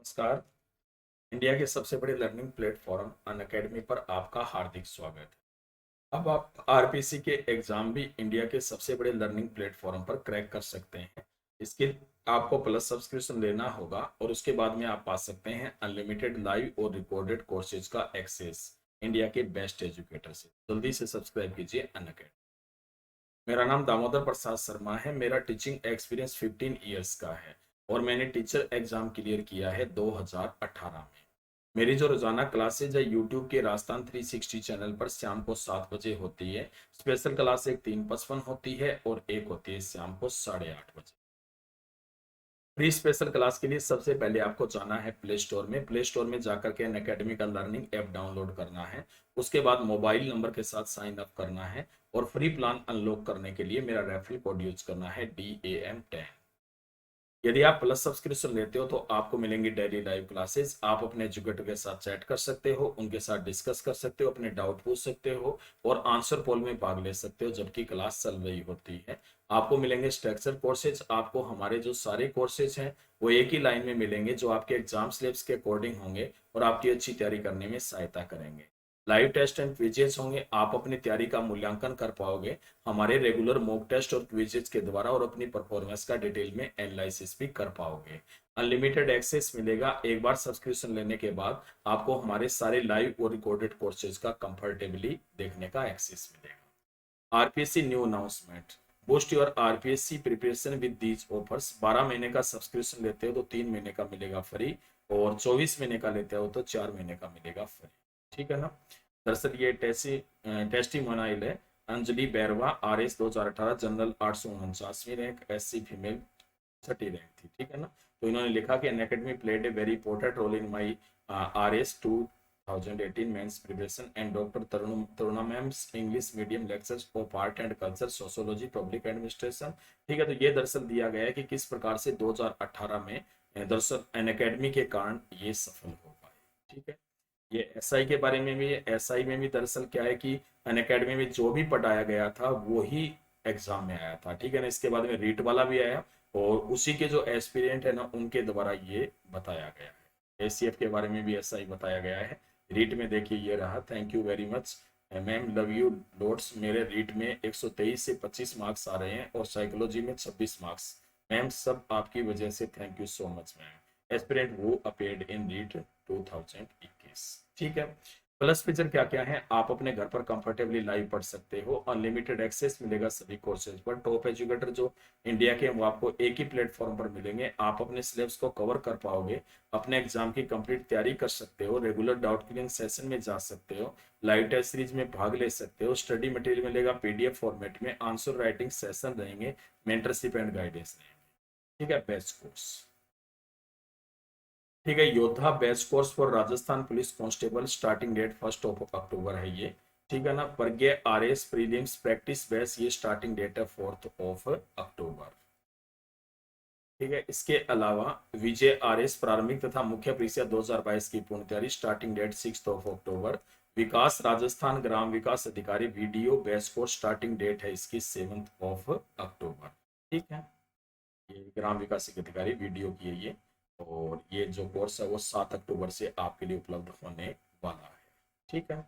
नमस्कार। इंडिया के सबसे बड़े लर्निंग प्लेटफॉर्म अनअकैडमी पर आपका हार्दिक स्वागत है। अब आप आरपीसी के एग्जाम भी इंडिया के सबसे बड़े लर्निंग प्लेटफॉर्म पर क्रैक कर सकते हैं। इसके आपको प्लस सब्सक्रिप्शन लेना होगा और उसके बाद में आप पा सकते हैं अनलिमिटेड लाइव और रिकॉर्डेड कोर्सेज का एक्सेस इंडिया के बेस्ट एजुकेटर से। जल्दी से सब्सक्राइब कीजिए अनअकैडमी। मेरा नाम दामोदर प्रसाद शर्मा है। मेरा टीचिंग एक्सपीरियंस 15 ईयर्स का है और मैंने टीचर एग्जाम क्लियर किया है 2018 में। मेरी जो रोजाना क्लासेज है यूट्यूब के राजस्थान 360 चैनल पर शाम को 7 बजे होती है। स्पेशल क्लास एक 3:55 होती है और एक होती है शाम को 8:30 बजे। प्री स्पेशल क्लास के लिए सबसे पहले आपको जाना है प्ले स्टोर में। प्ले स्टोर में जाकर के अनअकैडमी का लर्निंग ऐप डाउनलोड करना है। उसके बाद मोबाइल नंबर के साथ साइन अप करना है और फ्री प्लान अनलॉक करने के लिए मेरा रेफरल कोड यूज करना है DAM10। यदि आप प्लस सब्सक्रिप्शन लेते हो तो आपको मिलेंगी डेली लाइव क्लासेस। आप अपने एजुकेटर के साथ चैट कर सकते हो, उनके साथ डिस्कस कर सकते हो, अपने डाउट पूछ सकते हो और आंसर पोल में भाग ले सकते हो जबकि क्लास चल रही होती है। आपको मिलेंगे स्ट्रक्चर कोर्सेज। आपको हमारे जो सारे कोर्सेज हैं वो एक ही लाइन में मिलेंगे जो आपके एग्जाम स्लिप्स के अकॉर्डिंग होंगे और आपकी अच्छी तैयारी करने में सहायता करेंगे। लाइव टेस्ट एंड क्विजेस होंगे। आप अपनी तैयारी का मूल्यांकन कर पाओगे हमारे रेगुलर मॉक टेस्ट और क्विजेज के द्वारा और अपनी परफॉर्मेंस का डिटेल में एनालिसिस भी कर पाओगे। अनलिमिटेड एक्सेस मिलेगा। एक बार सब्सक्रिप्शन लेने के बाद आपको हमारे सारे लाइव और रिकॉर्डेड कोर्सेज का कंफर्टेबली देखने का एक्सेस मिलेगा। RPSC new announcement. Boost your RPSC preparation with these offers. 12 महीने का सब्सक्रिप्शन लेते हो तो 3 महीने का मिलेगा फ्री और 24 महीने का लेते हो तो 4 महीने का मिलेगा फ्री। ठीक है ना। दरअसल ये टेस्टिमोनियल है। अंजलि बैरवा RS 2018 जनरल 849वीं रैंक, SC फीमेल 30 रैंक थी। ठीक है ना। तो इन्होंने लिखा कि Unacademy played a very important role in my RS 2018 mains preparation and doctor Taruna ma'am's English medium lectures of art and culture sociology public administration. ठीक है। तो ये दरअसल दिया गया है कि किस प्रकार से 2018 में दरअसल अनअकैडमी के कारण ये सफल हो पाए। ठीक है। ये एसआई के बारे में भी है। एसआई में भी दरअसल क्या है कि अनअकैडमी में जो भी पढ़ाया गया था वो ही एग्जाम में आया था। ठीक है ना। इसके बाद में रीट वाला भी आया और उसी के जो एस्पिरेंट है ना उनके द्वारा ये बताया गया है। ACF के बारे में भी ऐसा ही बताया गया है। रीट में देखिए ये रहा। Thank you very much ma'am, love you loads. मेरे रीट में 123 से 25 मार्क्स आ रहे हैं और साइकोलॉजी में 26 मार्क्स। मैम सब आपकी वजह से, thank you so much ma'am. Aspirant वो अपेयर्ड इन रीट 2021। ठीक है। प्लस फीचर क्या क्या है। आप अपने घर पर कंफर्टेबली लाइव पढ़ सकते हो। अनलिमिटेड एक्सेस मिलेगा सभी कोर्सेज पर। टॉप एजुकेटर जो इंडिया के वो आपको एक ही प्लेटफॉर्म पर मिलेंगे। आप अपने सिलेबस को कवर कर पाओगे, अपने एग्जाम की कंप्लीट तैयारी कर सकते हो, रेगुलर डाउट क्लियरिंग सेशन में जा सकते हो, लाइव टेस्ट सीरीज में भाग ले सकते हो, स्टडी मटेरियल मिलेगा PDF फॉर्मेट में, आंसर राइटिंग सेशन रहेंगे, मेंटरशिप एंड गाइडेंस रहेंगे। ठीक है। Best course. ठीक है। Yoddha best course for Rajasthan police constable, starting date 1 October है ये। ठीक है ना। Pragya RS prelims practice base, ये स्टार्टिंग डेट है 4 अक्टूबर। ठीक है। इसके अलावा विजय RS प्रारंभिक तथा मुख्य परीक्षा 2022 की पूर्ण तैयारी, starting date 6 October. Vikas Rajasthan ग्राम विकास अधिकारी video best course, starting date है इसकी 7 अक्टूबर। ठीक है। ये ग्राम विकास अधिकारी वीडियो की है ये। और ये जो कोर्स है वो 7 अक्टूबर से आपके लिए उपलब्ध होने वाला है। ठीक है।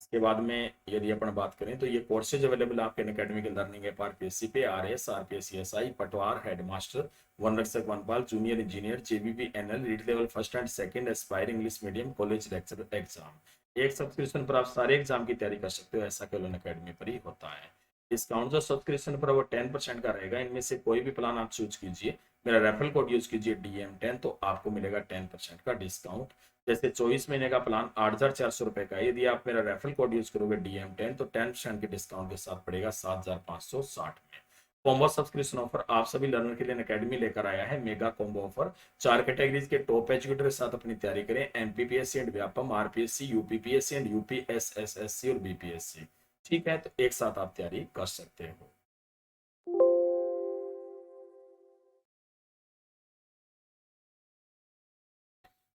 इसके बाद में यदि अपन बात करें तो ये कोर्सेज अवेलेबल आपके अकेडमी के लर्निंग ऐप आरपीएससी पे। RS RPSC SI पटवार हेडमास्टर, वन रक्षक वनपाल, junior engineer, JBP NL, read level first and second, Aspire English medium, college lecture exam. एक सब्सक्रिप्शन पर आप सारे एग्जाम की तैयारी कर सकते हो। ऐसा केवल अकेडमी पर ही होता है। डिस्काउंट जो सब्सक्रिप्शन पर वो 10% का रहेगा। इनमें से कोई भी प्लान आप चूज कीजिए, मेरा रेफरल कोड यूज कीजिए DM10, तो आपको मिलेगा 10% का डिस्काउंट। जैसे 24 महीने का प्लान 8,400 रुपए का है। यदि आप मेरा रेफरल कोड यूज करोगे DM10 तो 10% के डिस्काउंट के साथ पड़ेगा 7,560 में। कॉम्बो सब्सक्रिप्शन ऑफर आप सभी लर्नर के लिए अकेडमी लेकर आया है। मेगा कॉम्बो ऑफर 4 कैटेगरीज के टॉप एजुकेटर के साथ अपनी तैयारी करें। MPPSC and Vyapam, RPSC, UPPSC and UPSSSC और BPSC। ठीक है। तो एक साथ आप तैयारी कर सकते हो।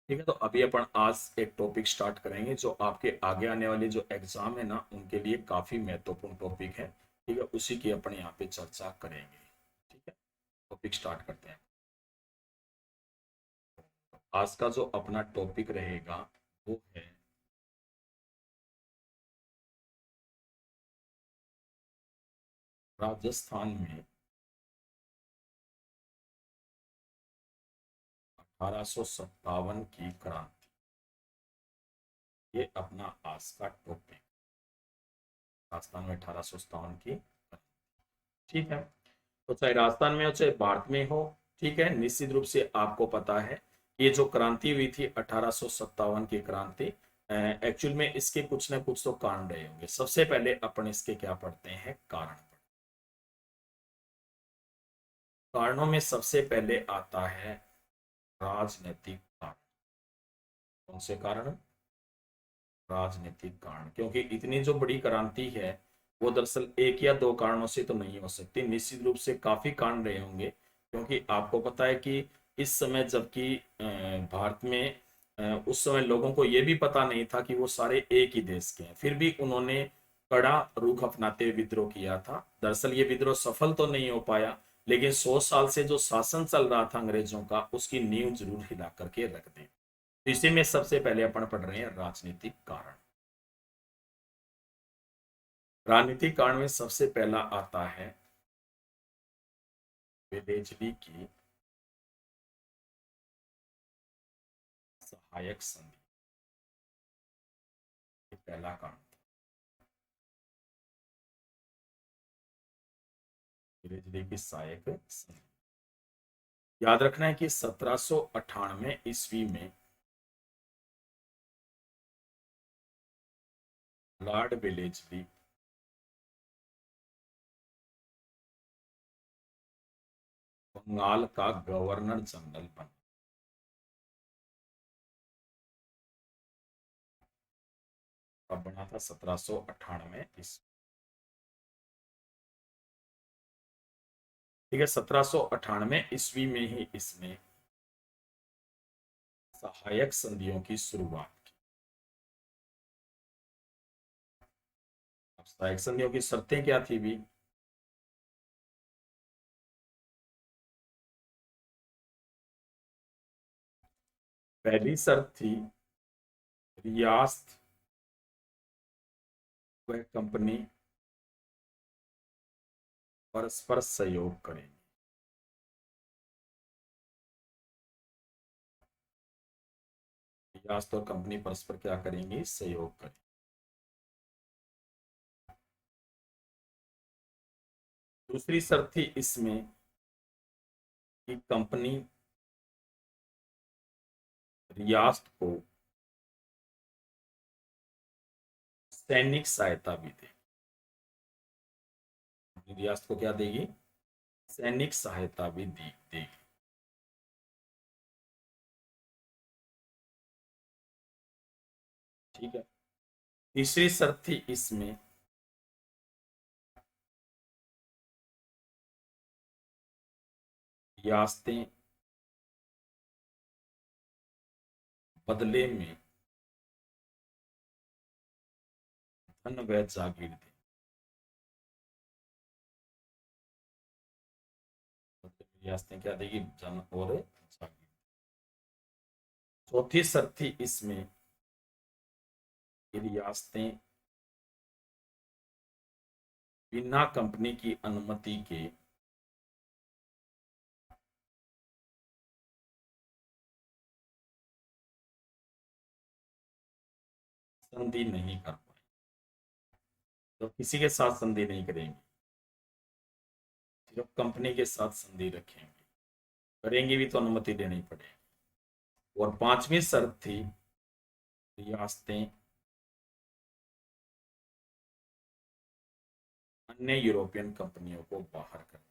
ठीक है। तो अभी अपन आज एक टॉपिक स्टार्ट करेंगे जो आपके आगे आने वाले जो एग्जाम है ना उनके लिए काफी महत्वपूर्ण टॉपिक है। ठीक है। उसी की अपन यहाँ पे चर्चा करेंगे। ठीक है। टॉपिक स्टार्ट करते हैं। आज का जो अपना टॉपिक रहेगा वो है राजस्थान में 1857 की क्रांति। ये अपना आज का टॉपिक, राजस्थान में 1857 की क्रांति। ठीक है, तो चाहे राजस्थान में हो चाहे भारत में हो, ठीक है, निश्चित रूप से आपको पता है ये जो क्रांति हुई थी 1857 की क्रांति, एक्चुअल में इसके कुछ ना कुछ तो कारण रहे होंगे। सबसे पहले अपन इसके क्या पढ़ते हैं, कारण। कारणों में सबसे पहले आता है राजनीतिक कारण। कौन से कारण? राजनीतिक कारण। क्योंकि इतनी जो बड़ी क्रांति है वो दरअसल एक या दो कारणों से तो नहीं हो सकती, निश्चित रूप से काफी कारण रहे होंगे। क्योंकि आपको पता है कि इस समय जबकि भारत में उस समय लोगों को यह भी पता नहीं था कि वो सारे एक ही देश के हैं, फिर भी उन्होंने कड़ा रुख अपनाते हुए विद्रोह किया था। दरअसल ये विद्रोह सफल तो नहीं हो पाया, लेकिन 100 साल से जो शासन चल रहा था अंग्रेजों का, उसकी नींव जरूर हिला करके रख दी। इसी में सबसे पहले अपन पढ़ रहे हैं राजनीतिक कारण। राजनीतिक कारण में सबसे पहला आता है वेलेजली की सहायक संधि। ये पहला कारण था, वेलेजली की सहायक संधि। याद रखना है कि 1798 ईस्वी में लॉर्ड वेलेजली बंगाल का गवर्नर जनरल बना। कब बना था? 1798 ईस्वी। ठीक है, 1798 ईस्वी में ही इसने सहायक संधियों की शुरुआत की। अब सहायक संधियों की शर्तें क्या थी भी? पहली शर्त थी रियासत वह कंपनी परस्पर सहयोग करेंगे। रियासत और कंपनी परस्पर क्या करेंगी? सहयोग करेंगे। दूसरी शर्त थी इसमें कि कंपनी रियासत को सैनिक सहायता भी दे। रियासत को क्या देगी? सैनिक सहायता भी देगी। ठीक है। तीसरी शर्त थी इसमें रियासतें बदले में धन व जागीर दें। रियासतें क्या देगी? धन और जागीर। चौथी शर्त थी इसमें कि रियासतें बिना कंपनी की अनुमति के संधि नहीं कर पाए। तो किसी के साथ संधि नहीं करेंगे, सिर्फ कंपनी के साथ संधि रखेंगे। करेंगे भी तो अनुमति लेनी पड़ेगी। और पांचवी शर्त थी रियासतें अन्य यूरोपियन कंपनियों को बाहर कर दी।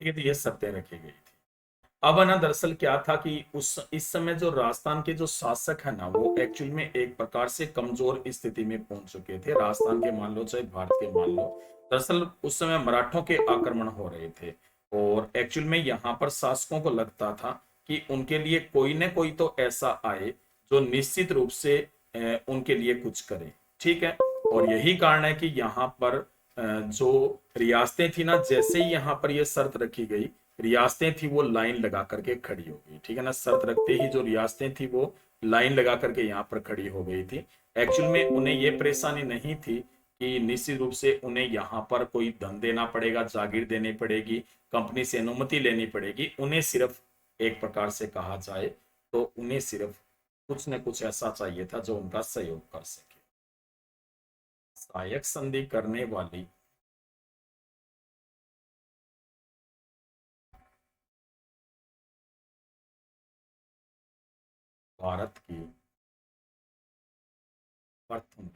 ठीक है, तो ये शर्तें रखी गई थी। अब है ना, दरअसल क्या था कि उस इस समय जो राजस्थान के जो शासक है ना, वो एक्चुअल में एक प्रकार से कमजोर स्थिति में पहुंच चुके थे। राजस्थान के मान लो चाहे भारत के मान लो, दरअसल उस समय मराठों के आक्रमण हो रहे थे, और एक्चुअल में यहाँ पर शासकों को लगता था कि उनके लिए कोई न कोई तो ऐसा आए जो निश्चित रूप से उनके लिए कुछ करे। ठीक है। और यही कारण है कि यहाँ पर जो रियासतें थी ना, जैसे ही यहाँ पर यह शर्त रखी गई, रियासतें थी वो लाइन लगा करके खड़ी हो गई। ठीक है ना, शर्त रखते ही जो रियासतें थी वो लाइन लगा करके यहाँ पर खड़ी हो गई थी। एक्चुअल में उन्हें ये परेशानी नहीं थी कि निश्चित रूप से उन्हें यहाँ पर कोई धन देना पड़ेगा, जागीर देनी पड़ेगी, कंपनी से अनुमति लेनी पड़ेगी। उन्हें सिर्फ एक प्रकार से कहा जाए तो उन्हें सिर्फ कुछ न कुछ ऐसा चाहिए था जो उनका सहयोग कर सके। सहायक संधि करने वाली भारत की प्रथम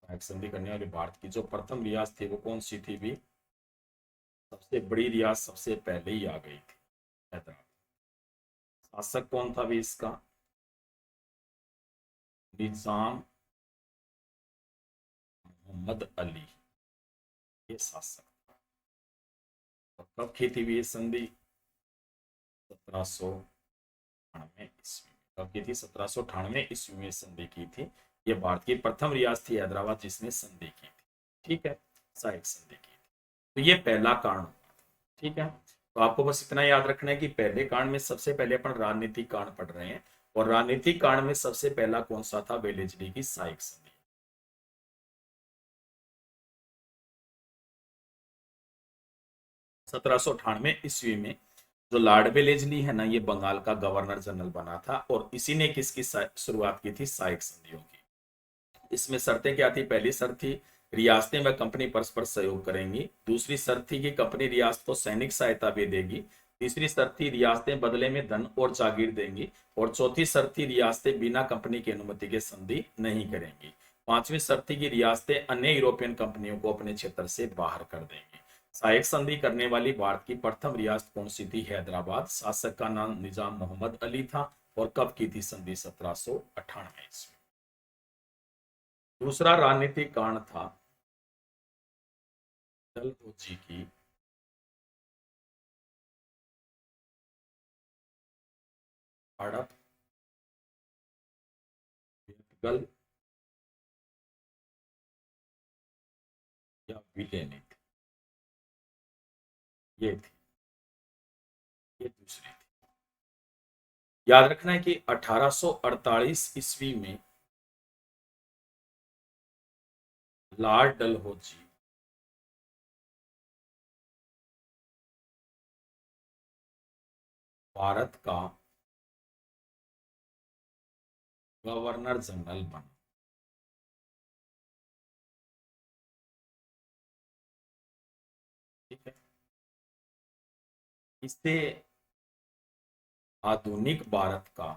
सहायक संधि करने वाली भारत की जो प्रथम रियासत थी वो कौन सी थी भी? सबसे बड़ी रियासत सबसे पहले ही आ गई थी, हैदराबाद। शासक कौन था भी इसका? निजाम मोहम्मद अली, ये शासक। और कब की थी भी ये संधि? 1798 ईस्वी में। कब की थी? 1798 ईस्वी में संधि की थी। ये भारत की प्रथम रियासत थी हैदराबाद जिसने संधि की थी। ठीक है, सहायक संधि की थी। तो ये पहला कारण। ठीक है, तो आपको बस इतना याद रखना है कि पहले कांड में सबसे पहले अपन राजनीतिक कांड पढ़ रहे हैं, और राजनीतिक कांड में सबसे पहला कौन सा था? वेलेजली की सहायक संधि। 1798 ईस्वी में जो लॉर्ड वेलेजली है ना, ये बंगाल का गवर्नर जनरल बना था, और इसी ने किसकी शुरुआत की थी? सहायक संधियों की। इसमें शर्तें क्या थी? पहली शर्त थी रियासतें व कंपनी परस्पर सहयोग करेंगी। दूसरी शर्त थी कि कंपनी रियासत को सैनिक सहायता भी देगी। तीसरी शर्त थी रियासतें बदले में धन और जागीर देंगी। और चौथी शर्त थी रियासतें बिना कंपनी की अनुमति के संधि नहीं करेंगी। पांचवी शर्त थी कि रियासतें अन्य यूरोपियन कंपनियों को अपने क्षेत्र से बाहर कर देंगी। सहायक संधि करने वाली भारत की प्रथम रियासत कौन सी थी? हैदराबाद। शासक का नाम निजाम मोहम्मद अली था। और कब की थी संधि? 1798 ईस्वी। दूसरा राजनीतिक कारण था डलहौजी की हड़प, बेरगल या विलय नीति। ये थी, ये दूसरी थी। याद रखना है कि 1848 ईस्वी में लॉर्ड डलहौजी भारत का गवर्नर जनरल बना। ठीक है, इसे आधुनिक भारत का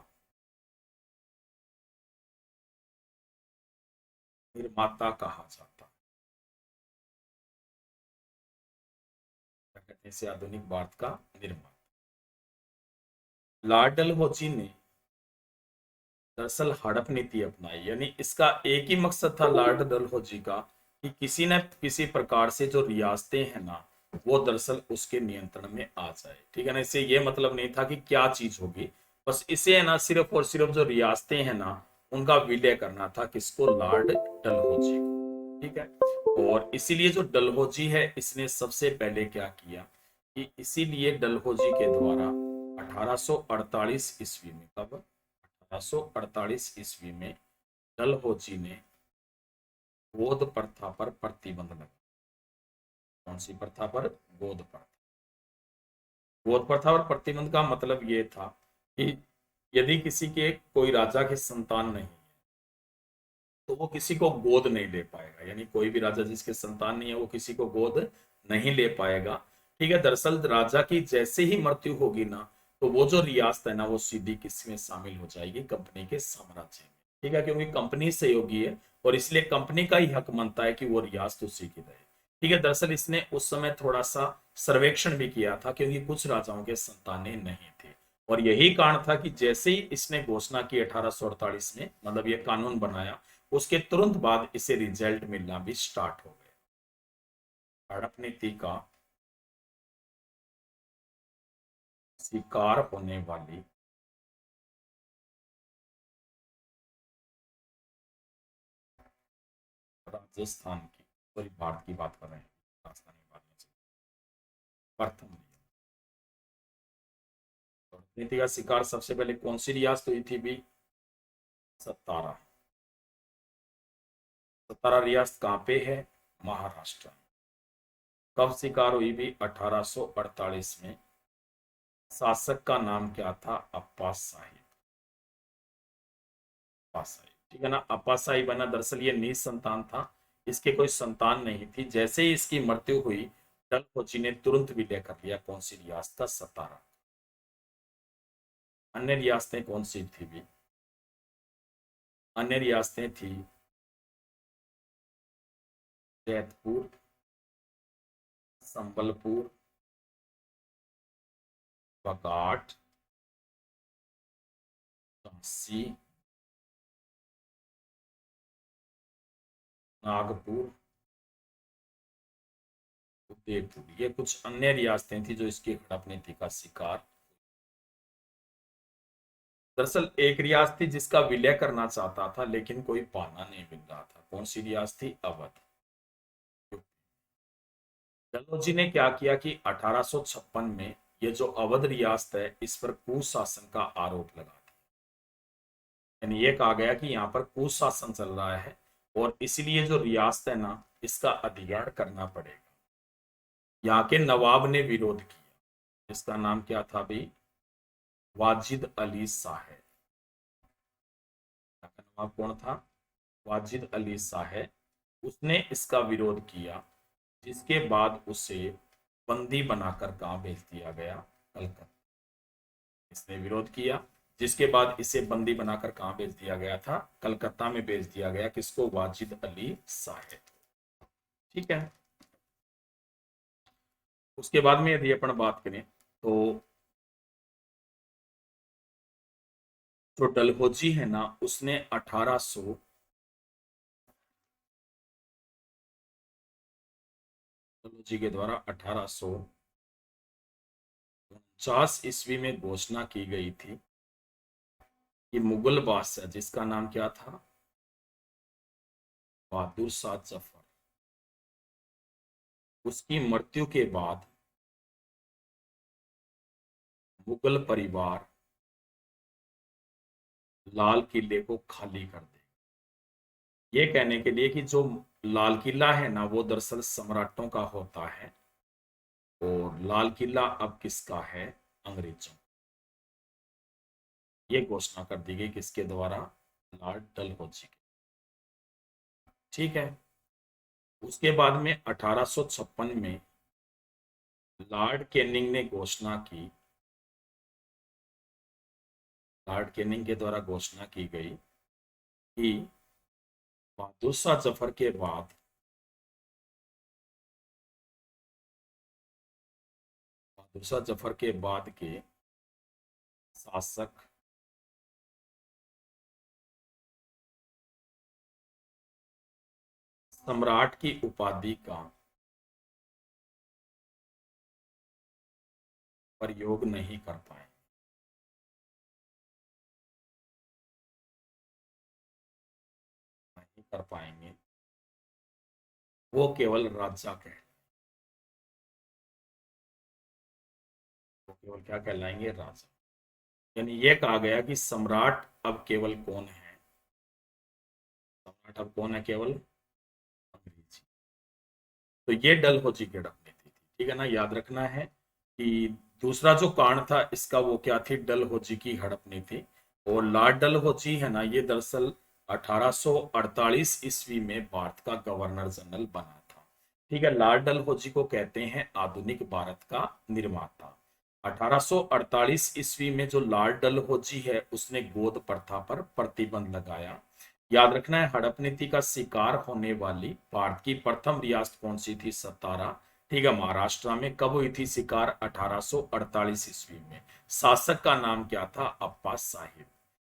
निर्माता कहा जाता। क्या कहते हैं इसे? आधुनिक भारत का निर्माता। लॉर्ड डलहौजी ने दरअसल हड़प नीति अपनाई, यानी इसका एक ही मकसद था लॉर्ड डलहौजी का कि किसी न किसी प्रकार से जो रियासतें हैं ना, वो दरअसल उसके नियंत्रण में आ जाए। ठीक है ना, इससे ये मतलब नहीं था कि क्या चीज होगी, बस इसे है ना सिर्फ और सिर्फ जो रियासतें हैं ना, उनका विलय करना था। किसको? लॉर्ड डलहौजी को। ठीक है, और इसीलिए जो डलहौजी है इसने सबसे पहले क्या किया कि इसीलिए डलहौजी के द्वारा 1848 ईस्वी में, कब? 1848 ईस्वी में डलहौजी ने गोद प्रथा पर प्रतिबंध लगाया। कौन सी प्रथा पर? गोद प्रथा। गोद प्रथा पर प्रतिबंध का मतलब ये था कि यदि किसी के कोई राजा के संतान नहीं है तो वो किसी को गोद नहीं ले पाएगा, यानी कोई भी राजा जिसके संतान नहीं है वो किसी को गोद नहीं ले पाएगा। ठीक है, दरअसल राजा की जैसे ही मृत्यु होगी ना, तो वो जो रियासत है ना, वो सीधी किसमें शामिल हो जाएगी? कंपनी के साम्राज्य में। ठीक है, क्योंकि कंपनी सहयोगी है और इसलिए कंपनी का ही हक बनता है कि वो रियासत उसी की रहे। ठीक है, दरअसल इसने उस समय थोड़ा सा सर्वेक्षण भी किया था क्योंकि कुछ राजाओं के संतानें नहीं थे, और यही कारण था कि जैसे ही इसने घोषणा की 1848 में, मतलब ये कानून बनाया, उसके तुरंत बाद इसे रिजल्ट मिलना भी स्टार्ट हो गया। हड़प नीति का शिकार होने वाली राजस्थान की, सॉरी भारत की बात कर रहे हैं, राजस्थान की बात नहीं चल रही। प्रथम नीति का शिकार सबसे पहले कौन सी रियासत हुई थी भी? सतारा। सतारा रियासत कहाँ पे है? महाराष्ट्र। कब शिकार हुई भी? 1848 में। शासक का नाम क्या था? अप्पा साहिब। अप्पा साहिब, ठीक है ना। अप्पा साहिब बना, दरअसल ये निसंतान था, इसके कोई संतान नहीं थी। जैसे ही इसकी मृत्यु हुई, डलहौजी ने तुरंत विलय कर लिया। कौन सी रियासत का? सतारा। अन्य रियासतें कौन सी थी भी? अन्य रियासतें थी जैतपुर, संबलपुर, बगाट, झांसी, नागपुर, उदयपुर। ये कुछ अन्य रियासतें थी जो इसकी हड़प नीति का शिकार। दरअसल एक रियासत थी जिसका विलय करना चाहता था लेकिन कोई पाना नहीं मिल रहा था। कौन सी रियासत थी? अवध। डलहौजी ने क्या किया कि 1856 में ये जो अवध रियासत है इस पर कुशासन का आरोप लगा दिया। यानी ये कहा गया कि यहाँ पर कुशासन चल रहा है और इसलिए जो रियासत है ना, इसका अधिग्रहण करना पड़ेगा। यहाँ के नवाब ने विरोध किया। इसका नाम क्या था भी? वाजिद अली साहब। नवाब कौन था? वाजिद अली साहब। उसने इसका विरोध किया, जिसके बाद उसे बंदी बनाकर कहाँ भेज दिया गया? कलकत्ता। इसने विरोध किया, जिसके बाद इसे बंदी बनाकर कहाँ भेज दिया गया था? कलकत्ता में भेज दिया गया। किसको? वाजिद अली साहब। ठीक है। उसके बाद में यदि अपन बात करें तो जो डलहौजी है ना, उसने 1800 डलहौजी के द्वारा 1849 ईस्वी में घोषणा की गई थी कि मुगल बादशाह, जिसका नाम क्या था? बहादुर शाह जफर, उसकी मृत्यु के बाद मुगल परिवार लाल किले को खाली कर दे। ये कहने के लिए कि जो लाल किला है ना, वो दरअसल सम्राटों का होता है और लाल किला अब किसका है? अंग्रेजों। ये घोषणा कर दी गई किसके द्वारा? लॉर्ड डलहौजी के। ठीक है। उसके बाद में 1856 में लॉर्ड कैनिंग ने घोषणा की, लॉर्ड कैनिंग के द्वारा घोषणा की गई कि बहादुर शाह जफर के बाद बहादुर शाह जफर के बाद के शासक सम्राट की उपाधि का प्रयोग नहीं कर पाए। नहीं कर पाएंगे। वो केवल राजा कह, वो केवल क्या कहलाएंगे? राजा। यानी ये कहा गया कि सम्राट अब केवल कौन है? सम्राट अब कौन है? केवल अंग्रेजी। तो ये डलहौजी की रणनीति थी। ठीक है ना, याद रखना है कि दूसरा जो कारण था इसका, वो क्या थी? डलहौजी की हड़प नीति। और लॉर्ड डलहौजी है ना, ये दरअसल 1848 ईस्वी में भारत का गवर्नर जनरल बना था। ठीक है। लॉर्ड डलहौजी को कहते हैं आधुनिक भारत का निर्माता। 1848 ईस्वी में जो लॉर्ड डलहौजी है, उसने गोद प्रथा पर प्रतिबंध लगाया। याद रखना है, हड़प नीति का शिकार होने वाली भारत की प्रथम रियासत कौन सी थी? सतारा। ठीक है, महाराष्ट्र में। कब हुई थी शिकार? 1848 ईस्वी में। शासक का नाम क्या था? अब्बास साहिब।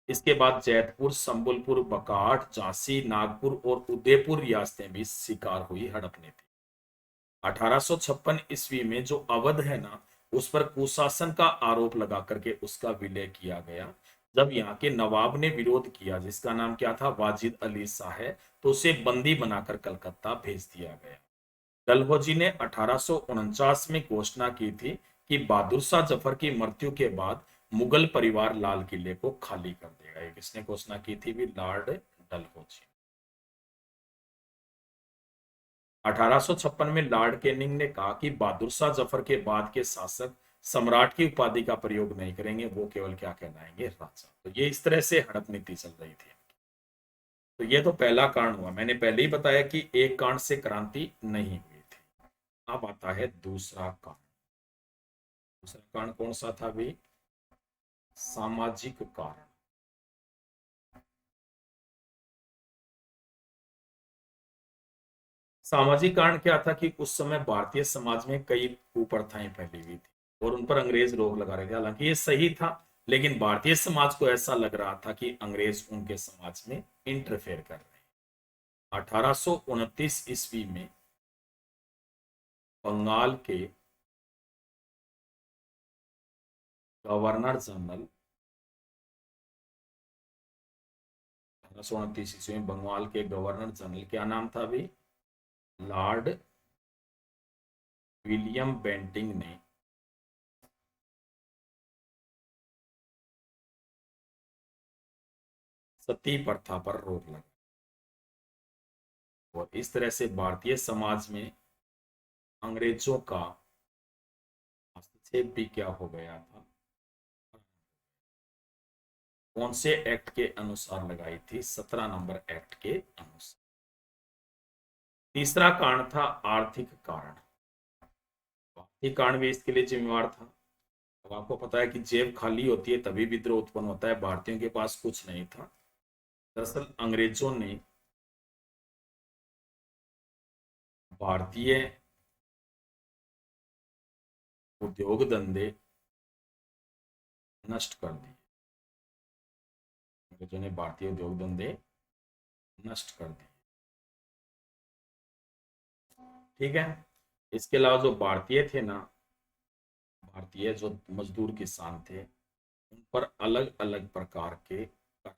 इसके बाद जैतपुर, संबलपुर, बकाट, झांसी, नागपुर और उदयपुर रियासतें भी शिकार हुई हड़प नीति। 1856 ईस्वी में जो अवध है ना, उस पर कुशासन का आरोप लगा करके उसका विलय किया गया। जब यहाँ के नवाब ने विरोध किया, जिसका नाम क्या था? वाजिद अली शाह है, तो उसे बंदी बनाकर कलकत्ता भेज दिया गया। डलहौजी ने 1849 में घोषणा की थी कि बहादुर शाह जफर की मृत्यु के बाद मुगल परिवार लाल किले को खाली कर देगा। ये किसने घोषणा की थी? भी लॉर्ड डलहौजी। 1856 में लॉर्ड कैनिंग ने कहा कि बहादुर शाह जफर के बाद के शासक सम्राट की उपाधि का प्रयोग नहीं करेंगे, वो केवल क्या कहलाएंगे? राजा। तो ये इस तरह से हड़प नीति चल रही थी। तो ये तो पहला कारण हुआ, मैंने पहले ही बताया कि एक कारण से क्रांति नहीं हुई थी। अब आता है दूसरा कारण। दूसरा कारण कौन सा था भी? सामाजिक कारण। सामाजिक कारण क्या था कि उस समय भारतीय समाज में कई कुप्रथाएं फैली हुई थी और उन पर अंग्रेज रोक लगा रहे थे। हालांकि ये सही था, लेकिन भारतीय समाज को ऐसा लग रहा था कि अंग्रेज उनके समाज में इंटरफेयर कर रहे हैं। 1829 ईस्वी में बंगाल के गवर्नर जनरल, 1829 ईस्वी में बंगाल के गवर्नर जनरल, क्या नाम था अभी? लॉर्ड विलियम बेंटिंग ने सती प्रथा पर रोक लगाई और इस तरह से भारतीय समाज में अंग्रेजों का हस्तक्षेप भी क्या हो गया था? कौन से एक्ट के अनुसार लगाई थी? 17 नंबर एक्ट के अनुसार। तीसरा कारण था आर्थिक कारण। आर्थिक कारण भी इसके लिए जिम्मेवार था। अब आपको पता है कि जेब खाली होती है तभी विद्रोह उत्पन्न होता है। भारतीयों के पास कुछ नहीं था। दरअसल अंग्रेजों ने भारतीय उद्योग धंधे नष्ट कर दिए। अंग्रेजों ने भारतीय उद्योग धंधे नष्ट कर दिए। ठीक है। इसके अलावा जो भारतीय थे ना, भारतीय जो मजदूर किसान थे, उन पर अलग अलग प्रकार के कर।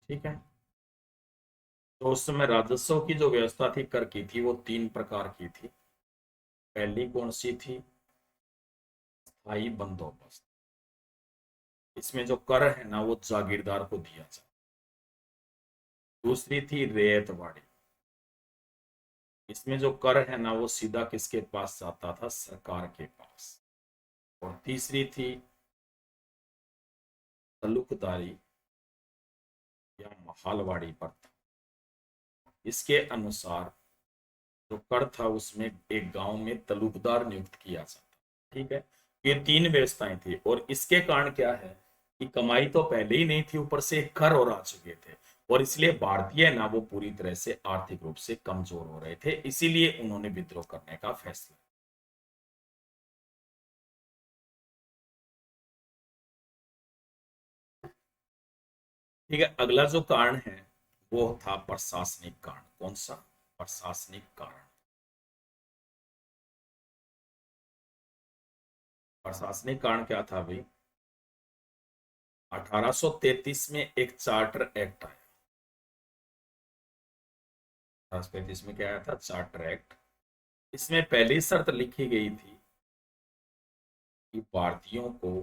ठीक है। तो उस समय राजस्व की जो व्यवस्था थी कर की थी, वो तीन प्रकार की थी। पहली कौन सी थी? स्थायी बंदोबस्त। इसमें जो कर है ना, वो जागीरदार को दिया जाए। दूसरी थी रेयतवाड़ी। इसमें जो कर है ना, वो सीधा किसके पास जाता था? सरकार के पास। और तीसरी थी तलुकदारी या महालवाड़ी पर। इसके अनुसार जो कर था, उसमें एक गांव में तलुकदार नियुक्त किया जाता। ठीक है। ये तीन व्यवस्थाएं थी और इसके कारण क्या है कि कमाई तो पहले ही नहीं थी, ऊपर से कर और आ चुके थे। और इसलिए भारतीय ना वो पूरी तरह से आर्थिक रूप से कमजोर हो रहे थे, इसीलिए उन्होंने विद्रोह करने का फैसला। ठीक है। अगला जो कारण है वो था प्रशासनिक कारण। कौन सा? प्रशासनिक कारण। प्रशासनिक कारण क्या था भाई? 1833 में एक चार्टर एक्ट आया। 1835 में क्या आया था? Charter act. इसमें पहली शर्त लिखी गई थी कि भारतीयों को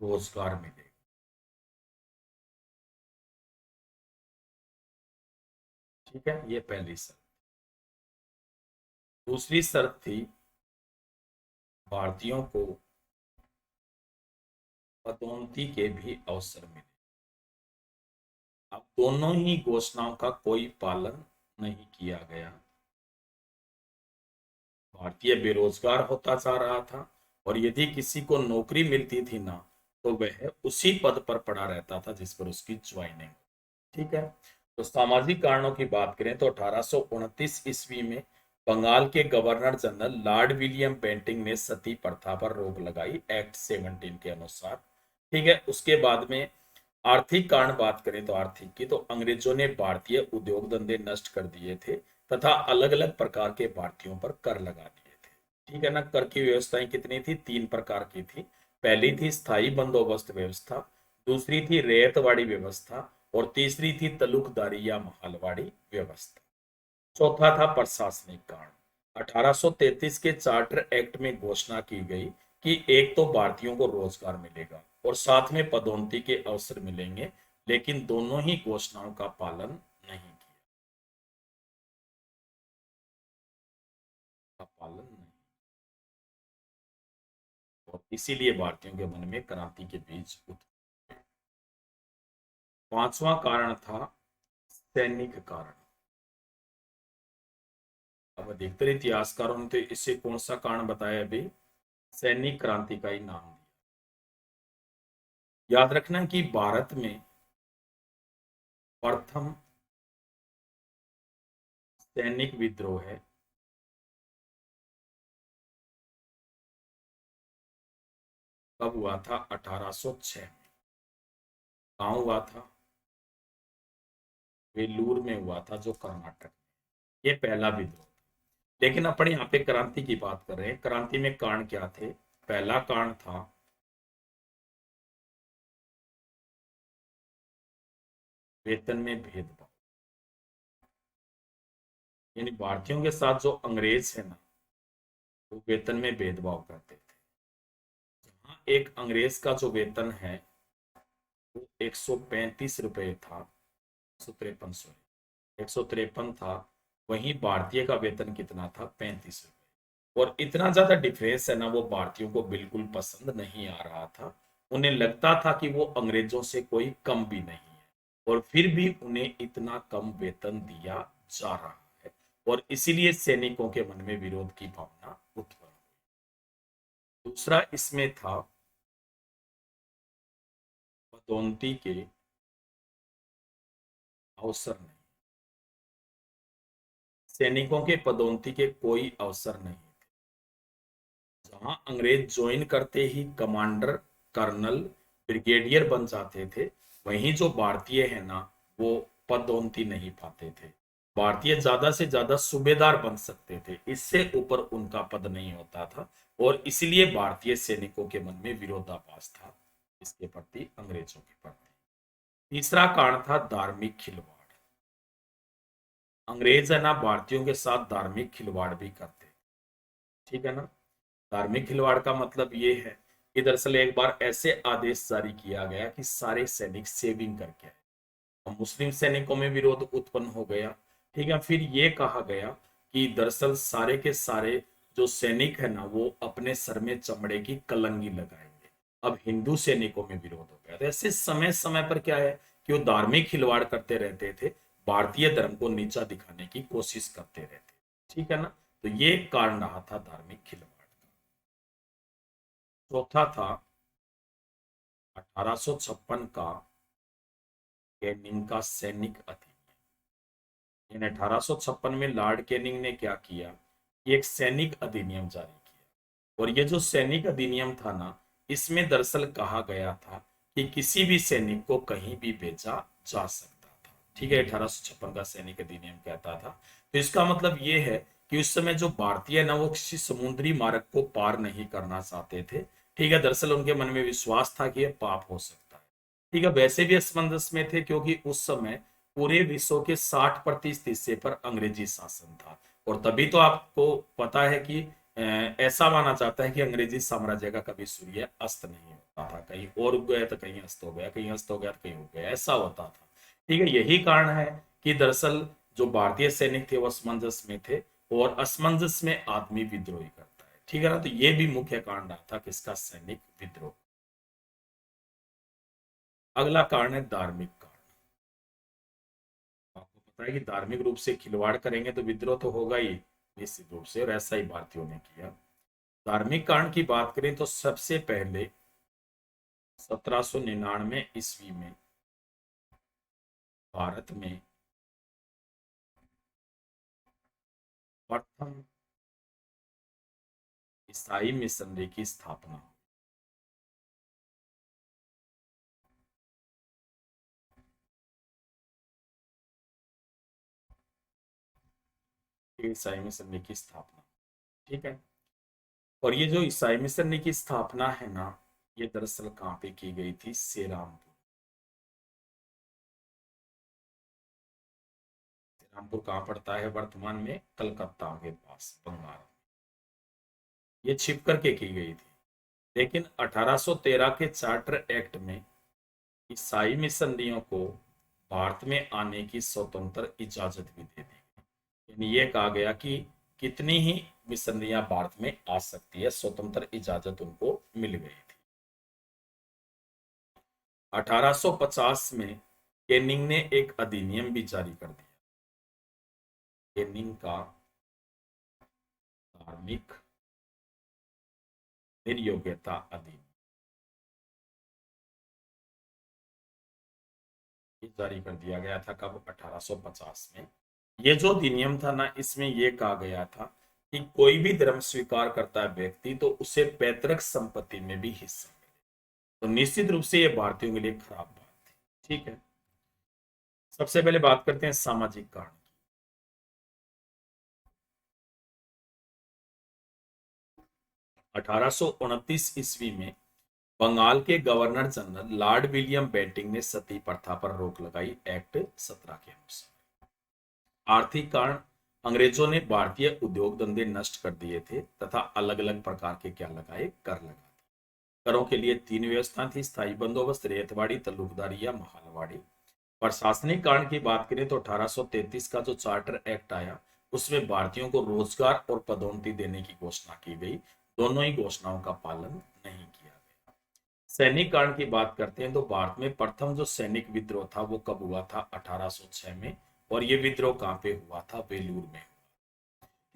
रोजगार मिले। ठीक है, ये पहली शर्त। दूसरी शर्त थी भारतीयों को पदोन्नति के भी अवसर मिले। अब दोनों ही घोषणाओं का कोई पालन नहीं किया गया। भारतीय बेरोजगार होता जा रहा था और यदि किसी को नौकरी मिलती थी ना, तो वह उसी पद पर पड़ा रहता था जिस पर उसकी ज्वाइनिंग। ठीक है। तो सामाजिक कारणों की बात करें तो 1829 ईस्वी में बंगाल के governor general lord William Bentinck ने सती प्रथा पर रोक लगाई, एक्ट 17 के अनुसार। ठीक है। उसके बाद में आर्थिक कारण बात करें तो आर्थिक की, तो अंग्रेजों ने भारतीय उद्योग धंधे नष्ट कर दिए थे तथा अलग अलग प्रकार के भारतीयों पर कर लगा दिए थे। ठीक है ना। कर की व्यवस्थाएं कितनी थी? 3 प्रकार की थी। पहली थी स्थायी बंदोबस्त व्यवस्था, दूसरी थी रेयतवाड़ी व्यवस्था, और तीसरी थी तलुकदारी या महलवाड़ी व्यवस्था। चौथा था प्रशासनिक कारण। 1833 के चार्टर एक्ट में घोषणा की गई कि एक तो भारतीयों को रोजगार मिलेगा और साथ में पदोन्नति के अवसर मिलेंगे, लेकिन दोनों ही घोषणाओं का पालन नहीं किया। का पालन नहीं, और इसीलिए भारतीयों के मन में क्रांति के बीज उठ। पांचवा कारण था सैनिक कारण। अब अधिकतर इतिहासकारों ने तो इसे कौन सा कारण बताया? अभी सैनिक क्रांति का ही नाम दिया। याद रखना कि भारत में प्रथम सैनिक विद्रोह है कब हुआ था? 1806 में। कहाँ हुआ था? वेलूर में हुआ था, जो कर्नाटक। ये पहला विद्रोह। लेकिन अपन यहाँ पे क्रांति की बात कर रहे हैं। क्रांति में कारण क्या थे? पहला कारण था वेतन में भेदभाव। यानी भारतीयों के साथ जो अंग्रेज है ना, वो वेतन में भेदभाव करते थे। हाँ, एक अंग्रेज का जो वेतन है वो 135 रुपये था। 153, सॉरी, 153 था। वहीं भारतीय का वेतन कितना था? 35 रुपये। और इतना ज्यादा डिफरेंस है ना, वो भारतीयों को बिल्कुल पसंद नहीं आ रहा था। उन्हें लगता था कि वो अंग्रेजों से कोई कम भी नहीं है, और फिर भी उन्हें इतना कम वेतन दिया जा रहा है। और इसीलिए सैनिकों के मन में विरोध की भावना उत्पन्न हुई। दूसरा इसमें था पदोन्नति के अवसर नहीं। सैनिकों के पदोन्नति के कोई अवसर नहीं। जहां अंग्रेज ज्वाइन करते ही कमांडर, कर्नल, ब्रिगेडियर बन जाते थे, वहीं जो भारतीय है ना, वो पदोन्नति नहीं पाते थे। भारतीय ज्यादा से ज्यादा सूबेदार बन सकते थे, इससे ऊपर उनका पद नहीं होता था। और इसलिए भारतीय सैनिकों के मन में विरोधाभास था इसके प्रति, अंग्रेजों के प्रति। तीसरा कारण था धार्मिक खिलवाड़। अंग्रेज है ना, भारतीयों के साथ धार्मिक खिलवाड़ भी करते। ठीक है ना। धार्मिक खिलवाड़ का मतलब ये है कि दरअसल एक बार ऐसे आदेश जारी किया गया कि सारे सैनिक सेविंग करके आए, और मुस्लिम सैनिकों में विरोध उत्पन्न हो गया। ठीक है। फिर ये कहा गया कि दरअसल सारे के सारे जो सैनिक है ना, वो अपने सर में चमड़े की कलंगी लगाएंगे। अब हिंदू सैनिकों में विरोध हो गया। तो ऐसे समय समय पर क्या है कि वो धार्मिक खिलवाड़ करते रहते थे, भारतीय धर्म को नीचा दिखाने की कोशिश करते रहते। ठीक है ना। तो ये कारण रहा था धार्मिक खिलवाड़। चौथा था 1856 का कैनिंग का सैनिक अधिनियम। इन 1856 में लॉर्ड कैनिंग ने क्या किया कि एक सैनिक अधिनियम जारी किया। और ये जो सैनिक अधिनियम था ना, इसमें दरअसल कहा गया था कि किसी भी सैनिक को कहीं भी भेजा जा सकता था। ठीक है। 1856 का सैनिक अधिनियम कहता था। तो इसका मतलब ये है कि उस समय जो भारतीय ना, वो किसी समुद्री मार्ग को पार नहीं करना चाहते थे। ठीक है। दरअसल उनके मन में विश्वास था कि यह पाप हो सकता है। ठीक है। वैसे भी असमंजस में थे, क्योंकि उस समय पूरे विश्व के 60% हिस्से पर अंग्रेजी शासन था। और तभी तो आपको पता है कि ऐसा माना जाता है कि अंग्रेजी साम्राज्य का कभी सूर्य अस्त नहीं होता था। कहीं और उग गया तो कहीं अस्त हो गया, कहीं अस्त हो गया तो कहीं उग गया, ऐसा होता था। ठीक है। यही कारण है कि दरअसल जो भारतीय सैनिक थे वो असमंजस में थे, और असमंजस में आदमी विद्रोही करता है। ठीक है ना। तो ये भी मुख्य कारण रहा था किसका? सैनिक विद्रोह। अगला कारण है धार्मिक कारण। आपको पता है कि धार्मिक रूप से खिलवाड़ करेंगे तो विद्रोह तो होगा ही निश्चित रूप से, और ऐसा ही भारतीयों ने किया। धार्मिक कांड की बात करें तो सबसे पहले 1799 ईस्वी में भारत में प्रथम ईसाई मिशनरी की स्थापना। ईसाई मिशनरी की स्थापना, ठीक है। और ये जो ईसाई मिशनरी की स्थापना है ना, ये दरअसल कहाँ पे की गई थी? श्रीरामपुर। श्रीरामपुर कहाँ पड़ता है? वर्तमान में कलकत्ता के पास, बंगाल। ये छिप करके की गई थी, लेकिन 1813 के चार्टर एक्ट में ईसाई मिशनरियों को भारत में आने की स्वतंत्र इजाजत भी दे दी। यानी ये कहा गया कि कितनी ही मिशनरियां भारत में आ सकती है, स्वतंत्र इजाजत उनको मिल गई थी। 1850 में केनिंग ने एक अधिनियम भी जारी कर दिया, केनिंग का धार्मिक निर्योग्यता अधिनियम जारी कर दिया गया था। कब? 1850 में। ये जो अधिनियम था ना, इसमें यह कहा गया था कि कोई भी धर्म स्वीकार करता है व्यक्ति तो उसे पैतृक संपत्ति में भी हिस्सा मिले। तो निश्चित रूप से ये भारतीयों के लिए खराब बात थी, ठीक है। सबसे पहले बात करते हैं सामाजिक कारण। 1829 ईस्वी में बंगाल के governor general lord William Bentinck ने सती प्रथा पर रोक लगाई, एक्ट 17 के अनुसार। आर्थिक कारण, अंग्रेजों ने भारतीय उद्योग धंधे नष्ट कर दिए थे तथा अलग अलग प्रकार के क्या लगाए? कर लगा दिए। करों के लिए तीन व्यवस्था थी: स्थायी बंदोबस्त, रेतवाड़ी, तल्लुकदारी या महालवाड़ी। प्रशासनिक कारण की बात करें तो 1833 का जो चार्टर एक्ट आया, उसमें भारतीयों को रोजगार और पदोन्नति देने की घोषणा की गई। दोनों ही घोषणाओं का पालन नहीं किया गया। सैनिक कारण की बात करते हैं तो भारत में प्रथम जो सैनिक विद्रोह था वो कब हुआ था? 1806 में। और ये विद्रोह कहां पे हुआ था? बेलूर में।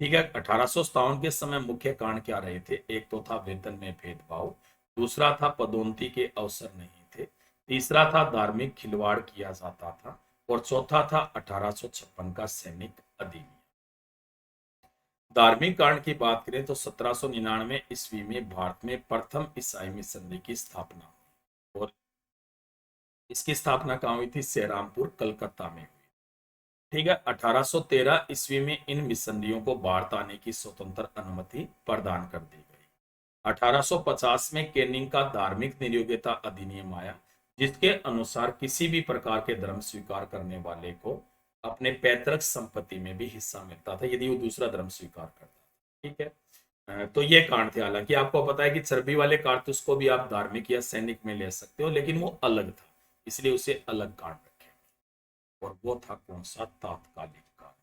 ठीक है। 1857 के समय मुख्य कारण क्या रहे थे? एक तो था वेतन में भेदभाव, दूसरा था पदोन्नति के अवसर नहीं थे, तीसरा था धार्मिक खिलवाड़ किया जाता था, और चौथा था 1856 का सैनिक अधिनियम। धार्मिक कारण की बात करें तो 1799 ईस्वी में भारत में प्रथम ईसाई मिशनरी की स्थापना हुई, और इसकी स्थापना कहाँ हुई थी? श्रीरामपुर, कलकत्ता में। ठीक है। 1813 ईस्वी में इन मिशनरियों को भारत आने की स्वतंत्र अनुमति प्रदान कर दी गई। 1850 में केनिंग का धार्मिक नियोग्यता अधिनियम आया, जिसके अनुसार किसी भी प्रकार के धर्म स्वीकार करने वाले को अपने पैतृक संपत्ति में भी हिस्सा मिलता था यदि वो दूसरा धर्म स्वीकार करता था। ठीक है। तो ये कांड थे। हालांकि आपको पता है कि चर्बी वाले कारतूस को भी आप धार्मिक या सैनिक में ले सकते हो, लेकिन वो अलग था, इसलिए उसे अलग कांड रखे। और वो था कौन सा? तात्कालिक कांड।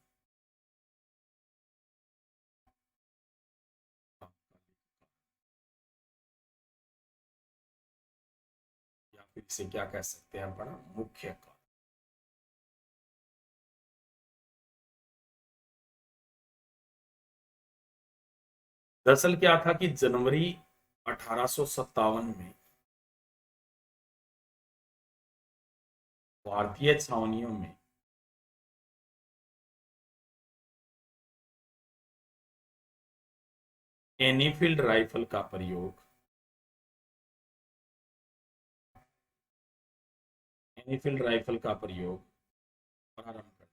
या फिर इसे क्या कह सकते हैं? बड़ा मुख्य कांड। दरअसल क्या था कि जनवरी 1857 में भारतीय छावनियों में एनीफील्ड राइफल का प्रयोग, एनीफील्ड राइफल का प्रयोग प्रारंभ कर दिया।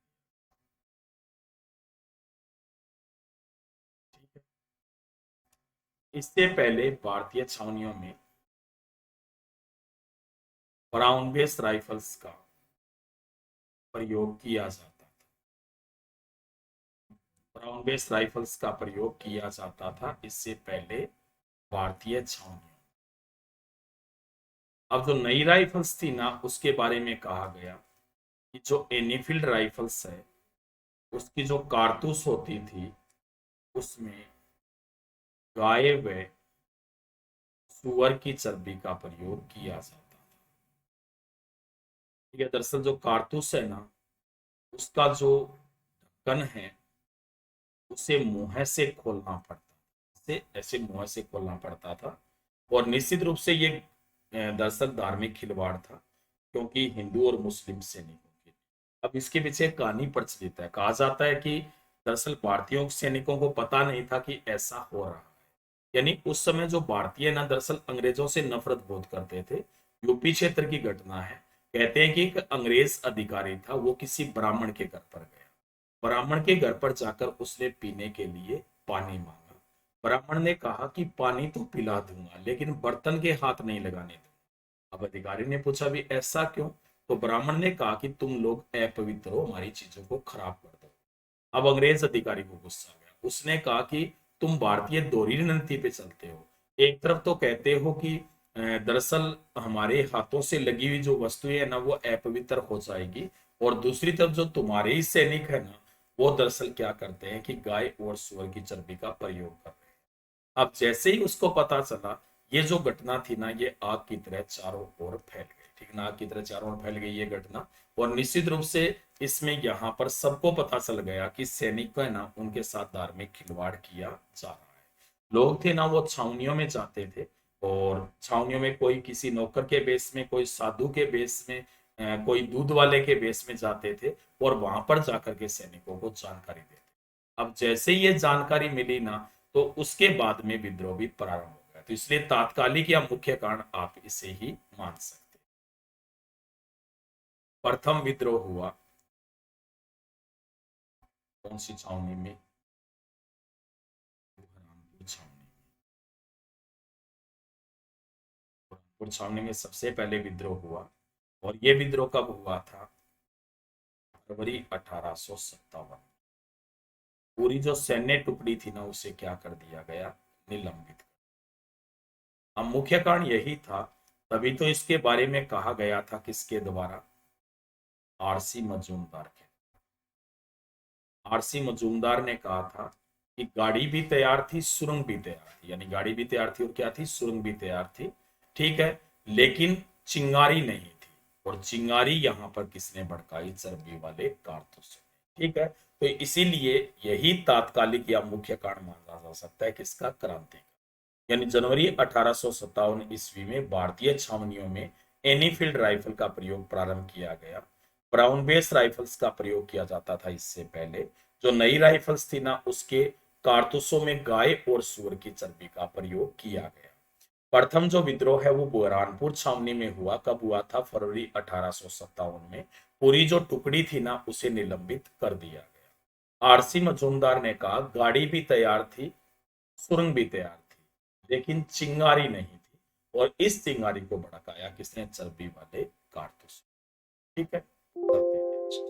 ठीक है। इससे पहले भारतीय छावनियों में ब्राउन बेस राइफल्स का प्रयोग किया जाता था। ब्राउन बेस राइफल्स का प्रयोग किया जाता था इससे पहले भारतीय छावनियों। अब जो नई राइफल्स थी ना, उसके बारे में कहा गया कि जो एनीफील्ड राइफल्स है, उसकी जो कारतूस होती थी उसमें गाय व सुअर की चर्बी का प्रयोग किया जाता था। ठीक है। दरअसल जो कारतूस है ना, उसका जो ढक्कन है उसे मुंह से खोलना पड़ता है। से ऐसे मुंह से खोलना पड़ता था। और निश्चित रूप से ये दरअसल धार्मिक खिलवाड़ था, क्योंकि हिंदू और मुस्लिम सैनिकों की। अब इसके पीछे एक कहानी प्रचलित है। कहा जाता है कि दरअसल भारतीयों सैनिकों को पता नहीं था कि ऐसा हो रहा है। यानी उस समय जो भारतीय ना दरअसल अंग्रेजों से नफरत बहुत करते थे। यूपी क्षेत्र की घटना है। कहते हैं कि एक अंग्रेज अधिकारी था, वो किसी ब्राह्मण के घर पर गया। ब्राह्मण के घर पर जाकर उसने पीने के लिए पानी मांगा। ब्राह्मण ने कहा कि पानी तो पिला दूंगा, लेकिन बर्तन के हाथ नहीं लगाने दूंगा। अब अधिकारी ने पूछा भी ऐसा क्यों? तो ब्राह्मण ने कहा कि तुम लोग अपवित्र हो, हमारी चीजों को खराब कर दो। अब अंग्रेज अधिकारी को गुस्सा आ गया। उसने कहा कि तुम भारतीय दोहरी नीति पे चलते हो। एक तरफ तो कहते हो कि दरअसल हमारे हाथों से लगी हुई जो वस्तुएं है ना वो अपवित्र हो जाएगी, और दूसरी तरफ जो तुम्हारे ही सैनिक है ना, वो दरअसल क्या करते हैं कि गाय और सुअर की चर्बी का प्रयोग कर रहे हैं। अब जैसे ही उसको पता चला, ये जो घटना थी ना, ये आग की तरह चारों ओर फैल गई। ठीक ना, आग की तरह चारों ओर फैल गई ये घटना। और निश्चित रूप से इसमें यहाँ पर सबको पता चल गया कि सैनिक है ना, उनके साथ धार्मिक खिलवाड़ किया जा रहा है। लोग थे ना, वो छावनियों में जाते थे, और छावनियों में कोई किसी नौकर के बेस में, कोई साधु के बेस में, कोई दूध वाले के बेस में जाते थे, और वहां पर जाकर के सैनिकों को जानकारी देते। अब जैसे ही ये जानकारी मिली ना, तो उसके बाद में विद्रोह भी प्रारंभ हो गया। तो इसलिए तात्कालिक या मुख्य कारण आप इसे ही मान सकते हैं। प्रथम विद्रोह हुआ कौन सी छावनी में? बुरहानपुर छावनी में। बुरहानपुर छावनी में सबसे पहले विद्रोह हुआ। और ये विद्रोह कब हुआ था? फरवरी 1857। पूरी जो सैन्य टुकड़ी थी ना, उसे क्या कर दिया गया? निलंबित। अब मुख्य कारण यही था। तभी तो इसके बारे में कहा गया था किसके द्वारा? आरसी मजूमदार के। आरसी मजूमदार ने कहा था कि गाड़ी भी तैयार थी, सुरंग भी तैयार थी। यानी गाड़ी भी तैयार थी और क्या थी? सुरंग भी तैयार थी। ठीक है, लेकिन चिंगारी नहीं थी। और चिंगारी यहां पर किसने भड़काई? चर्बी वाले कारतूस। ठीक है, तो इसीलिए यही तात्कालिक या मुख्य कारण माना जा सकता है किसका? क्रांति का। यानी जनवरी 1857 ईस्वी में भारतीय छावनियों में एनीफील्ड राइफल का प्रयोग प्रारंभ किया गया। ब्राउन बेस राइफल्स का प्रयोग किया जाता था इससे पहले। जो नई राइफल्स थी ना, उसके कारतूसों में गाय और सूअर की चर्बी का प्रयोग किया गया। प्रथम जो विद्रोह है वो बुरहानपुर छावनी में हुआ। कब हुआ था? फरवरी 1857 में। पूरी जो टुकड़ी थी ना, उसे निलंबित कर दिया गया। आरसी मजूमदार ने कहा गाड़ी भी तैयार थी, सुरंग भी तैयार थी, लेकिन चिंगारी नहीं थी। और इस चिंगारी को भड़काया किसने? चर्बी वाले कारतूस। ठीक है, चलते हैं next।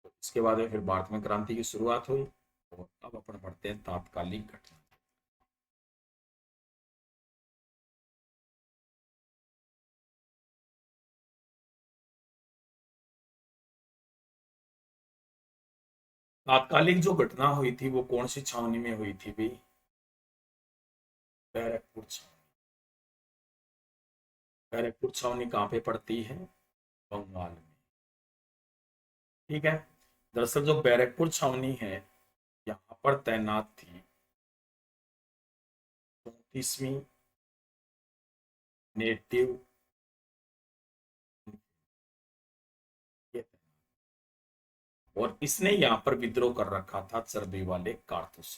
तो इसके बाद में फिर भारत में क्रांति की शुरुआत हुई। और अब अपन पढ़ते हैं तात्कालिक घटना। तात्कालिक जो घटना हुई थी वो कौन सी छावनी में हुई थी भाई? बैरकपुर छावनी। बैरकपुर छावनी कहाँ पे पड़ती है? बंगाल में। ठीक है, दरअसल जो बैरकपुर छावनी है, यहाँ पर तैनात थी 34वीं नेटिव। और इसने यहाँ पर विद्रोह कर रखा था चर्बी वाले कारतूस।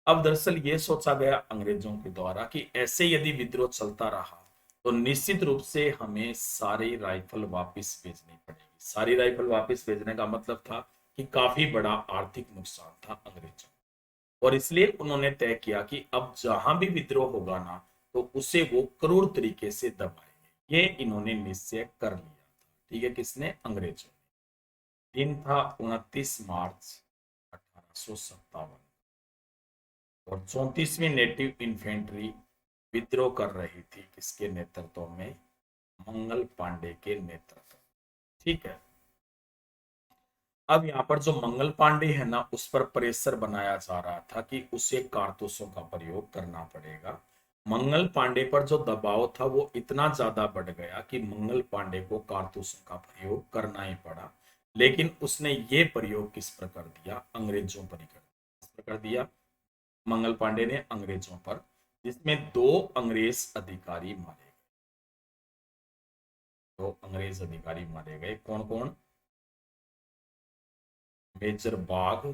अब दरअसल ये सोचा गया अंग्रेजों के द्वारा कि ऐसे यदि विद्रोह चलता रहा, तो निश्चित रूप से हमें सारी राइफल वापस भेजनी पड़ेगी। सारी राइफल वापस भेजने का मतलब था कि काफी बड़ा आर्थिक नुकसान था अंग्रेजों को। और इसलिए उन्होंने तय किया कि अब जहां भी विद्रोह होगा ना, तो उसे वो क्रूर तरीके से दबाएंगे। ये इन्होंने निश्चय कर लिया था। ठीक है, किसने? अंग्रेजों ने। दिन था 29 मार्च 1857। और 34वीं नेटिव इन्फेंट्री विद्रोह कर रही थी किसके नेतृत्व में? मंगल पांडे के नेतृत्व। ठीक है, अब यहाँ पर जो मंगल पांडे है ना, उस पर प्रेशर बनाया जा रहा था कि उसे कारतूसों का प्रयोग करना पड़ेगा। मंगल पांडे पर जो दबाव था वो इतना ज्यादा बढ़ गया कि मंगल पांडे को कारतूसों का प्रयोग करना ही पड़ा। लेकिन उसने ये प्रयोग किस पर कर दिया? अंग्रेजों पर ही कर दिया। किस पर कर दिया? मंगल पांडे ने अंग्रेजों पर, जिसमें दो अंग्रेज अधिकारी मारे गए। दो अंग्रेज अधिकारी मारे गए। कौन कौन? मेजर बाग,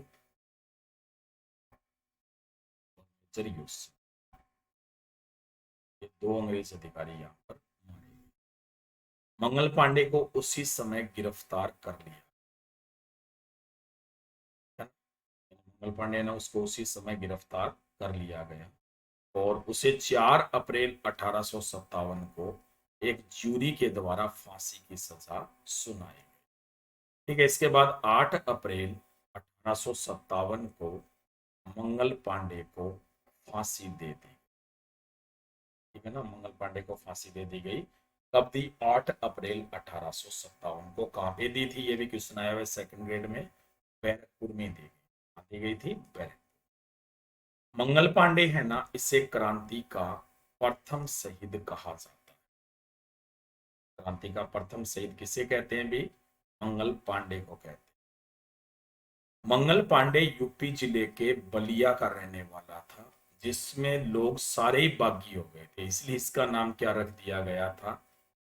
मेजर यूसुफ। ये दो अंग्रेज अधिकारी यहाँ पर मारे गए। मंगल पांडे को उसी समय गिरफ्तार कर लिया। मंगल पांडे ने उसको उसी समय गिरफ्तार कर लिया गया और उसे 4 अप्रैल 1857 को एक ज्यूरी के द्वारा फांसी की सजा सुनाई गई। ठीक है, इसके बाद 8 अप्रैल 1857 को मंगल पांडे को फांसी दे दी। ठीक है ना, मंगल पांडे को फांसी दे दी गई। कब दी? 8 अप्रैल 1857 को। कहां पे दी थी? ये भी क्वेश्चन आया हुआ है सेकंड ग्रेड में। बैरकपुर में दी गई। दी गई थी बैरकपुर। मंगल पांडे है ना, इसे क्रांति का प्रथम शहीद कहा जाता है। क्रांति का प्रथम शहीद किसे कहते हैं भी? मंगल पांडे को कहते हैं। मंगल पांडे यूपी जिले के बलिया का रहने वाला था, जिसमें लोग सारे ही बागी हो गए थे, इसलिए इसका नाम क्या रख दिया गया था?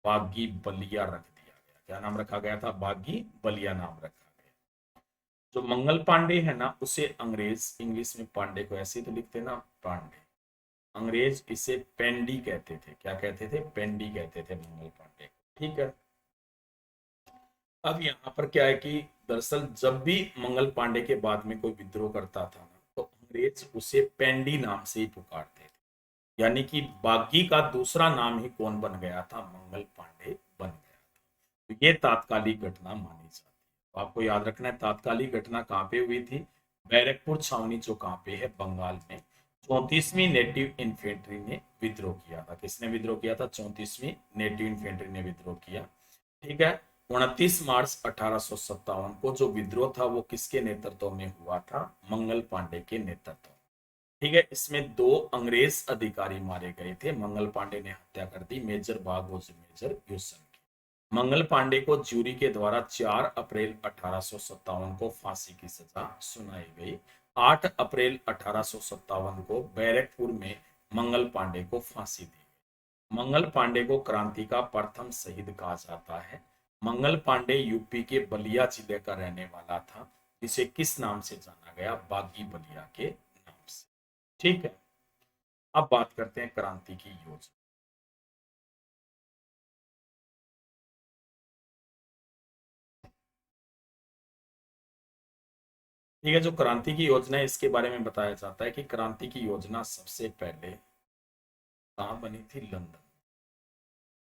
बागी बलिया रख दिया गया। क्या नाम रखा गया था? बागी बलिया नाम रखा गया। जो मंगल पांडे है ना, उसे अंग्रेज इंग्लिश में पांडे को ऐसे तो लिखते ना, पांडे। अंग्रेज इसे पेंडी कहते थे। क्या कहते थे? पेंडी कहते थे मंगल पांडे को। ठीक है। अब यहाँ पर क्या है कि दरअसल जब भी मंगल पांडे के बाद में कोई विद्रोह करता था ना, तो अंग्रेज उसे पेंडी नाम से ही पुकारते थे। यानी कि बागी का दूसरा नाम ही कौन बन गया था? मंगल पांडे बन गया था। तो ये तात्कालिक घटना मानी जाती है। तो आपको याद रखना है तात्कालिक घटना कहाँ पे हुई थी? बैरकपुर छावनी, जो कहाँ पे है? बंगाल में। 34वीं नेटिव इन्फेंट्री ने विद्रोह किया था। किसने विद्रोह किया था? 34वीं नेटिव इन्फेंट्री ने विद्रोह किया। ठीक है। 29 मार्च 1857 को जो विद्रोह था वो किसके नेतृत्व में हुआ था? मंगल पांडे के नेतृत्व। ठीक है। इसमें दो अंग्रेज अधिकारी मारे गए थे। मंगल पांडे ने हत्या कर दी मेजर बागोज मेजर ह्यूसन की। मंगल पांडे को ज्यूरी के द्वारा 4 अप्रैल 1857 को फांसी की सजा सुनाई गई। 8 अप्रैल 1857 को बैरकपुर में मंगल पांडे को फांसी दी गई। मंगल पांडे को क्रांति का प्रथम शहीद कहा जाता है। मंगल पांडे यूपी के बलिया जिले का रहने वाला था, जिसे किस नाम से जाना गया? बागी बलिया के नाम से। ठीक है। अब बात करते हैं क्रांति की योजना। ठीक है, जो क्रांति की योजना है इसके बारे में बताया जाता है कि क्रांति की योजना सबसे पहले कहाँ बनी थी? लंदन।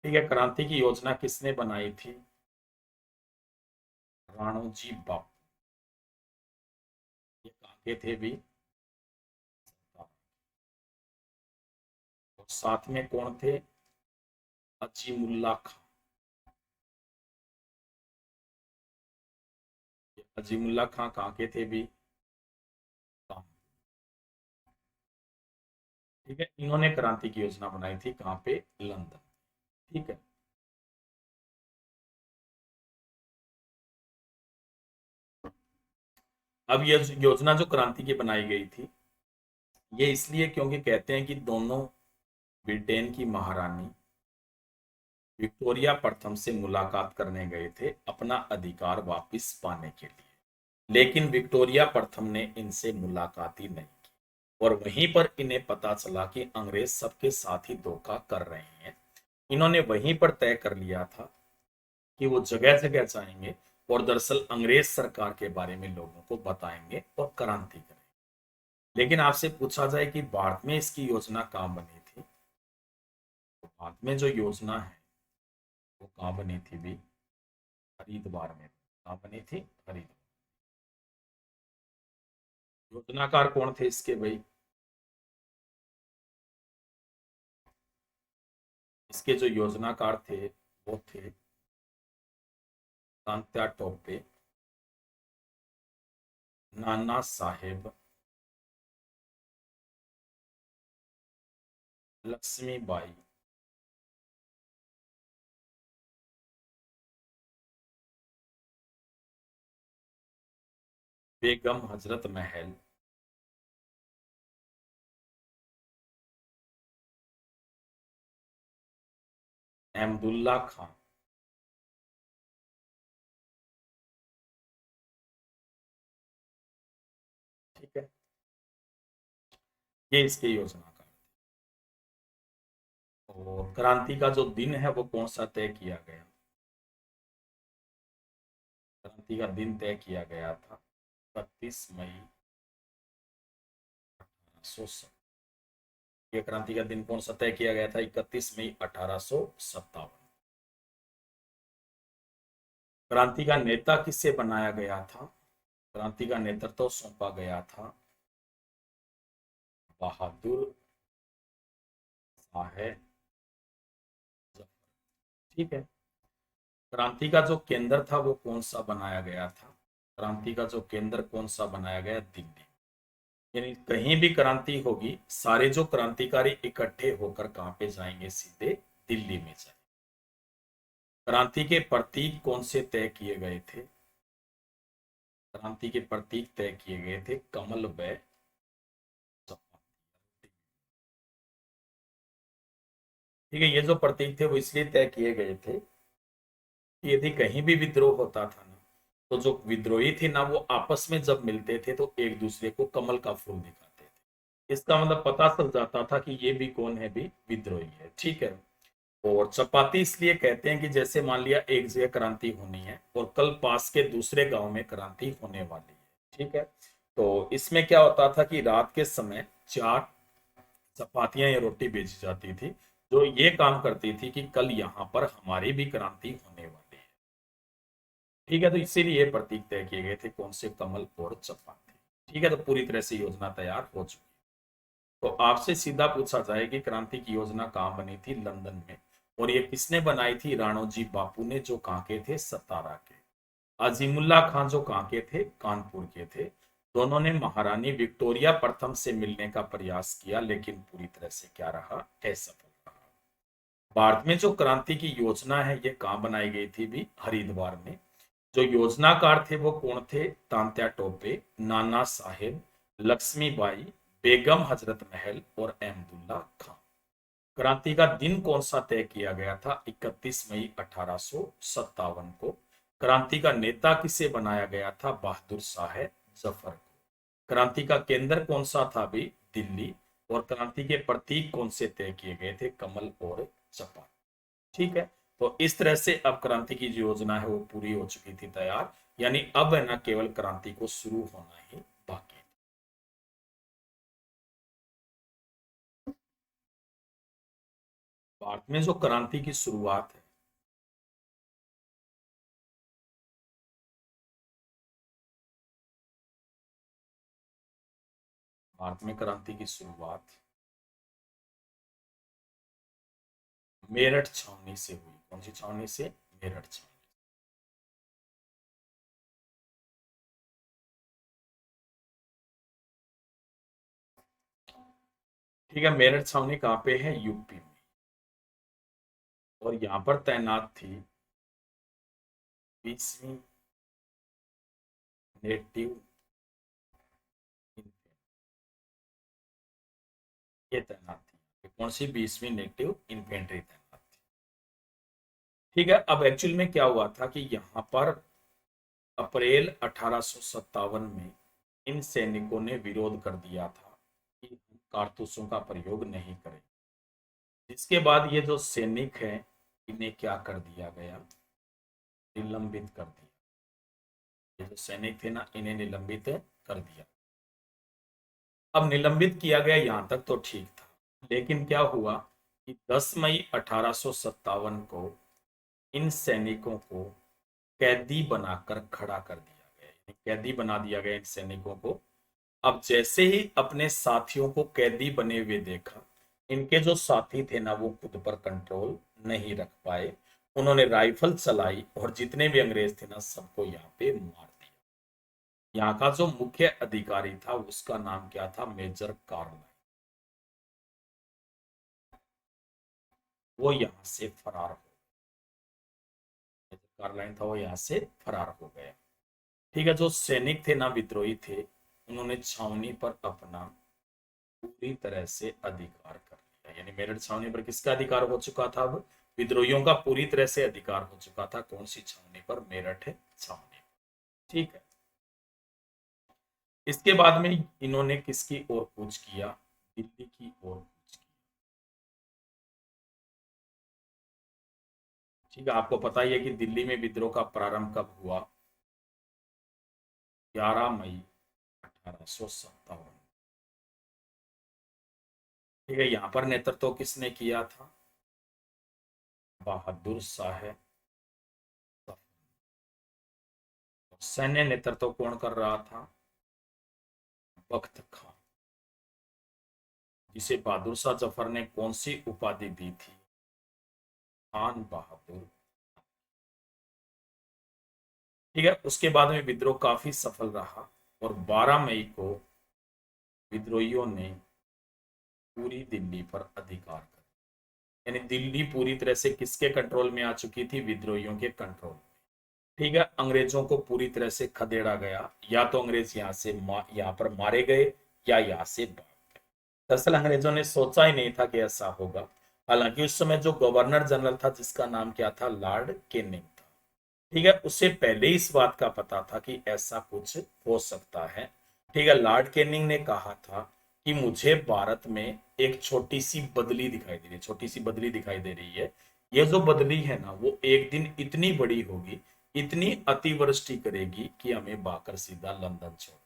ठीक है। क्रांति की योजना किसने बनाई थी? राणोजी बापू। ये कहाँ के थे भी? और साथ में कौन थे? अजीमुल्ला खां। अजीमुल्ला खां कहाँ के थे भी? ठीक है। इन्होंने क्रांति की योजना बनाई थी कहाँ पे? लंदन। ठीक है। अब ये योजना जो क्रांति की बनाई गई थी, ये इसलिए क्योंकि कहते हैं कि दोनों ब्रिटेन की महारानी विक्टोरिया प्रथम से मुलाकात करने गए थे अपना अधिकार वापस पाने के लिए। लेकिन विक्टोरिया प्रथम ने इनसे मुलाकात ही नहीं की और वहीं पर इन्हें पता चला कि अंग्रेज सबके साथ ही धोखा कर रहे हैं। इन्होंने वहीं पर तय कर लिया था कि वो जगह जगह जाएंगे और दरअसल अंग्रेज सरकार के बारे में लोगों को बताएंगे और क्रांति करेंगे। लेकिन आपसे पूछा जाए कि भारत में इसकी योजना कहाँ बनी थी, तो भारत में जो योजना है वो कहाँ बनी थी भी? हरिद्वार में। कहाँ बनी थी? हरिद्वार। योजनाकार कौन थे इसके भाई? इसके जो योजनाकार थे वो थे तात्या टोपे, नाना साहेब, लक्ष्मीबाई, बेगम हजरत महल, अहमदुल्ला खान। ठीक है, ये इसके योजना का। और क्रांति का जो दिन है वो कौन सा तय किया गया? क्रांति का दिन तय किया गया था 31 मई 1870। ये क्रांति का दिन कौन सा तय किया गया था? 31 मई 1857। क्रांति का नेता किससे बनाया गया था? क्रांति का नेतृत्व सौंपा गया था बहादुर शाह जफर। ठीक है। क्रांति का जो केंद्र था वो कौन सा बनाया गया था? क्रांति का जो केंद्र कौन सा बनाया गया? दिल्ली। यानी कहीं भी क्रांति होगी, सारे जो क्रांतिकारी इकट्ठे होकर कहां पे जाएंगे? सीधे दिल्ली में जाएंगे। क्रांति के प्रतीक कौन से तय किए गए थे? क्रांति के प्रतीक तय किए गए थे कमल व चपाती। ठीक है, ये जो प्रतीक थे वो इसलिए तय किए गए थे कि यदि कहीं भी विद्रोह होता था ना, तो जो विद्रोही थे ना, वो आपस में जब मिलते थे तो एक दूसरे को कमल का फूल दिखाते थे। इसका मतलब पता चल जाता था कि ये भी कौन है? भी विद्रोही है। ठीक है। और चपाती इसलिए कहते हैं कि जैसे मान लिया एक जगह क्रांति होनी है और कल पास के दूसरे गांव में क्रांति होने वाली है। ठीक है। तो इसमें क्या होता था कि रात के समय चार चपातियां या रोटी बेची जाती थी, जो ये काम करती थी कि कल यहाँ पर हमारी भी क्रांति होने वाली है। ठीक है, तो इसीलिए ये प्रतीक तय किए गए थे कौन से? कमल और चपाती। ठीक है, तो पूरी तरह से योजना तैयार हो चुकी। तो आपसे सीधा पूछा जाए कि क्रांति की योजना कहाँ बनी थी? लंदन में। और ये किसने बनाई थी? राणोजी बापू ने, जो कहाँ के थे? सतारा के। अजीमुल्ला खान जो कहाँ के थे? कानपुर के थे। दोनों ने महारानी विक्टोरिया प्रथम से मिलने का प्रयास किया, लेकिन पूरी तरह से क्या रहा? असफल रहा। भारत में जो क्रांति की योजना है ये कहाँ बनाई गई थी? भी हरिद्वार में। जो योजनाकार थे वो कौन थे? तांत्या टोपे, नाना साहेब, लक्ष्मीबाई, बेगम हजरत महल और अहमदुल्ला खान। क्रांति का दिन कौन सा तय किया गया था? 31 मई 1857 को। क्रांति का नेता किसे बनाया गया था? बहादुर शाह जफर को। क्रांति का केंद्र कौन सा था? भी दिल्ली। और क्रांति के प्रतीक कौन से तय किए गए थे? कमल और चपात। ठीक है। तो इस तरह से अब क्रांति की जो योजना है वो पूरी हो चुकी थी तैयार। यानी अब है ना, केवल क्रांति को शुरू होना ही बाकी है। भारत में जो क्रांति की शुरुआत है, भारत में क्रांति की शुरुआत मेरठ छावनी से हुई। कौन सी छावनी से? मेरठ छावनी। ठीक है, मेरठ छावनी कहाँ पे है? यूपी में। और यहाँ पर तैनात थी 20वीं नेटिव, ये तैनात थी। कौन सी? 20वीं नेटिव इन्फेंट्री तैनात थी। ठीक है। अब एक्चुअल में क्या हुआ था कि यहाँ पर अप्रैल 1857 में इन सैनिकों ने विरोध कर दिया था कि हम कारतूसों का प्रयोग नहीं करें। इसके बाद ये जो सैनिक हैं, इन्हें क्या कर दिया गया? निलंबित कर दिया। ये जो सैनिक थे ना, इन्हें निलंबित कर दिया। अब निलंबित किया गया, यहां तक तो ठीक था। लेकिन क्या हुआ कि 10 मई 1857 को इन सैनिकों को कैदी बनाकर खड़ा कर दिया गया। यानी कैदी बना दिया गया इन सैनिकों को। अब जैसे ही अपने साथियों को कैदी बने हुए देखा, इनके जो साथी थे ना, वो खुद पर कंट्रोल नहीं रख पाए। उन्होंने राइफल चलाई और जितने भी अंग्रेज थे ना, सबको यहाँ पे मार दिया। यहाँ का जो मुख्य अधिकारी था उसका नाम क्या था? मेजर कार्लाइन। वो यहाँ से फरार हो, मेजर कार्लाइन था, वो यहाँ से फरार हो गया। ठीक है, जो सैनिक थे ना, विद्रोही थे, उन्होंने छावनी पर अपना पूरी तरह से अधिकार कर लिया। यानी मेरठ छावनी पर किसका अधिकार हो चुका था? अब विद्रोहियों का पूरी तरह से अधिकार हो चुका था। कौन सी छावनी पर? मेरठ छावनी। ठीक है, इसके बाद में इन्होंने किसकी ओर कूच किया? दिल्ली की ओर कूच किया। ठीक है, आपको पता ही है कि दिल्ली में विद्रोह का प्रारंभ कब हुआ? 11 मई 1857। ठीक है, यहाँ पर नेतृत्व किसने किया था? बहादुर शाह। सैन्य नेतृत्व कौन कर रहा था? बख्त खान, जिसे बहादुर शाह जफर ने कौन सी उपाधि दी थी? खान बहादुर। ठीक है, उसके बाद में विद्रोह काफी सफल रहा और 12 मई को विद्रोहियों ने पूरी दिल्ली पर अधिकार कर, यानी दिल्ली पूरी तरह से किसके कंट्रोल में आ चुकी थी? विद्रोहियों के कंट्रोल। ठीक है, अंग्रेजों को पूरी तरह से खदेड़ा गया। या तो अंग्रेज यहाँ से यहाँ पर मारे गए या यहाँ से भाग गए। दरअसल अंग्रेजों ने सोचा ही नहीं था कि ऐसा होगा। हालांकि उस समय जो गवर्नर जनरल था, जिसका नाम क्या था? लॉर्ड कैनिंग था। ठीक है, उसे पहले इस बात का पता था कि ऐसा कुछ हो सकता है। ठीक है, लॉर्ड कैनिंग ने कहा था कि मुझे भारत में एक छोटी सी बदली दिखाई दे रही है, छोटी सी बदली दिखाई दे रही है। ये जो बदली है ना, वो एक दिन इतनी बड़ी होगी, इतनी अतिवृष्टि करेगी कि हमें भाकर सीधा लंदन छोड़।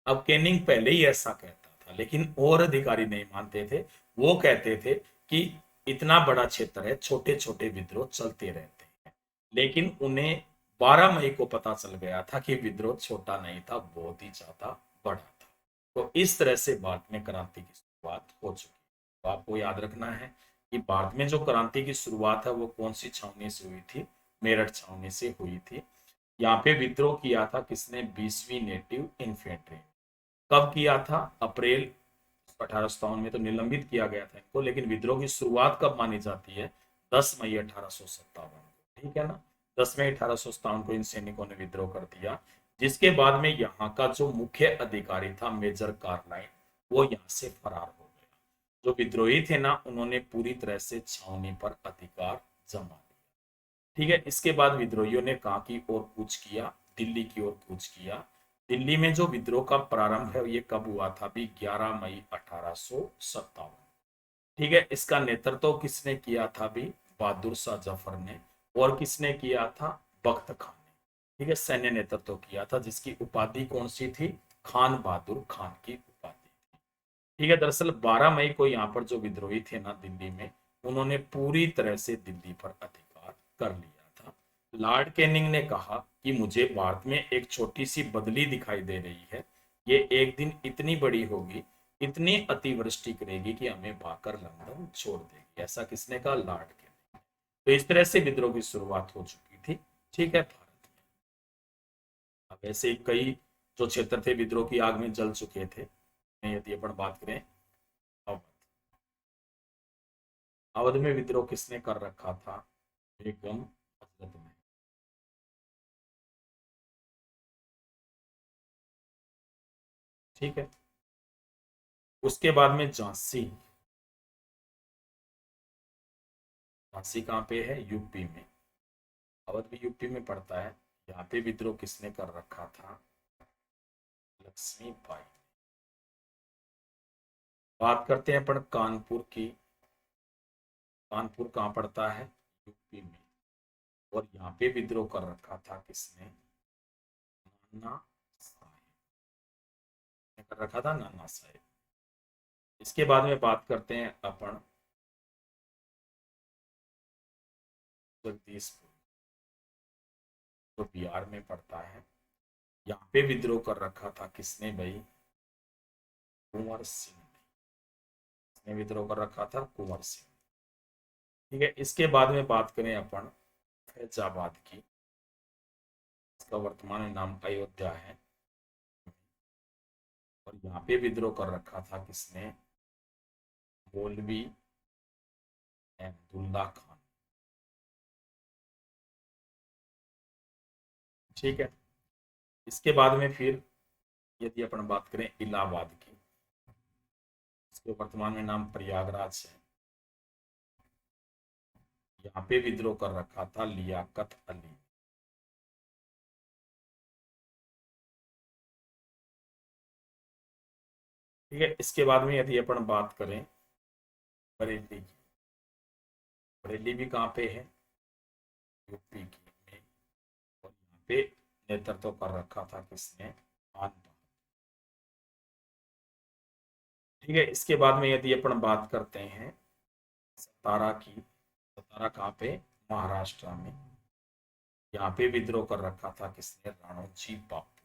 अब कैनिंग पहले ही ऐसा कहता था, लेकिन और अधिकारी नहीं मानते थे। वो कहते थे कि इतना बड़ा क्षेत्र है, छोटे छोटे विद्रोह चलते रहते हैं। लेकिन उन्हें 12 मई को पता चल गया था कि विद्रोह छोटा नहीं था, बहुत ही ज्यादा बड़ा था। तो इस तरह से भारत में क्रांति की शुरुआत हो चुकी है। तो आपको याद रखना है कि भारत में जो क्रांति की शुरुआत है वो कौन सी छावनी से हुई थी? मेरठ छावनी से हुई थी। यहाँ पे विद्रोह किया था किसने? 20वीं नेटिव इन्फेंट्री। कब किया था? अप्रैल 1857 में तो निलंबित किया गया था इनको, लेकिन विद्रोह की शुरुआत कब मानी जाती है? 10 मई 1857 को। ठीक है ना, 10 मई 1857 को इन सैनिकों ने विद्रोह कर दिया। जिसके बाद में यहाँ का जो मुख्य अधिकारी था मेजर कार्लाइन, वो यहाँ से फरार हो गया। जो विद्रोही थे ना, उन्होंने पूरी तरह से छावनी पर अधिकार जमा लिया। ठीक है, इसके बाद विद्रोहियों ने कहाँ की ओर कूच किया? दिल्ली की ओर कूच किया। दिल्ली में जो विद्रोह का प्रारंभ है ये कब हुआ था? भी 11 मई 1857। ठीक है, इसका नेतृत्व किसने किया था? भी बहादुर शाह जफर ने। और किसने किया था? बख्त खान ने। ठीक है, सैन्य नेतृत्व किया था, जिसकी उपाधि कौन सी थी? खान बहादुर खान की उपाधि। ठीक है, दरअसल 12 मई को यहाँ पर जो विद्रोही थे ना दिल्ली में, उन्होंने पूरी तरह से दिल्ली पर अधिकार कर लिया था। लॉर्ड कैनिंग ने कहा कि मुझे भारत में एक छोटी सी बदली दिखाई दे रही है, ये एक दिन इतनी बड़ी होगी, इतनी अतिवृष्टि करेगी कि हमें भाकर लंदन छोड़ देगी। ऐसा किसने कहा? Lord Canning. तो इस तरह से विद्रोह की शुरुआत हो चुकी थी। ठीक है, भारत में अब ऐसे कई जो क्षेत्र थे विद्रोह की आग में जल चुके थे। यदि अपन बात करें अवध, अवध में विद्रोह किसने कर रखा था? बेगम हजरत ने। ठीक है, उसके बाद में झांसी। झांसी कहाँ पे है? यूपी में। अवध भी यूपी में पड़ता है। यहाँ पे विद्रोह किसने कर रखा था? लक्ष्मीबाई। बात करते हैं अपन कानपुर की। कानपुर कहाँ पड़ता है? यूपी में। और यहाँ पे विद्रोह कर रखा था किसने? नाना साहेब ने कर रखा था, नाना साहेब। इसके बाद में बात करते हैं अपन जगदीशपुर, जो बिहार में पड़ता है। यहाँ पे विद्रोह कर रखा था किसने भाई? कुंवर सिंह ने विद्रोह कर रखा था, कुंवर सिंह। ठीक है, इसके बाद में बात करें अपन फैजाबाद की। इसका वर्तमान में नाम अयोध्या है। और यहाँ पे विद्रोह कर रखा था किसने? मौलवी अब्दुल्ला खान। ठीक है, इसके बाद में फिर यदि अपन बात करें इलाहाबाद की, इसके वर्तमान में नाम प्रयागराज है, यहाँ पे विद्रोह कर रखा था लियाकत अली। ठीक है, इसके बाद में यदि अपन बात करें बरेली की, बरेली भी कहाँ पे है? यूपी की में। और यहाँ पे नेतृत्व कर रखा था किसने? खान। ठीक है, इसके बाद में यदि अपन बात करते हैं सतारा की, सतारा कहाँ पे? महाराष्ट्र में। यहाँ पे विद्रोह कर रखा था किसने? राणोजी बापू।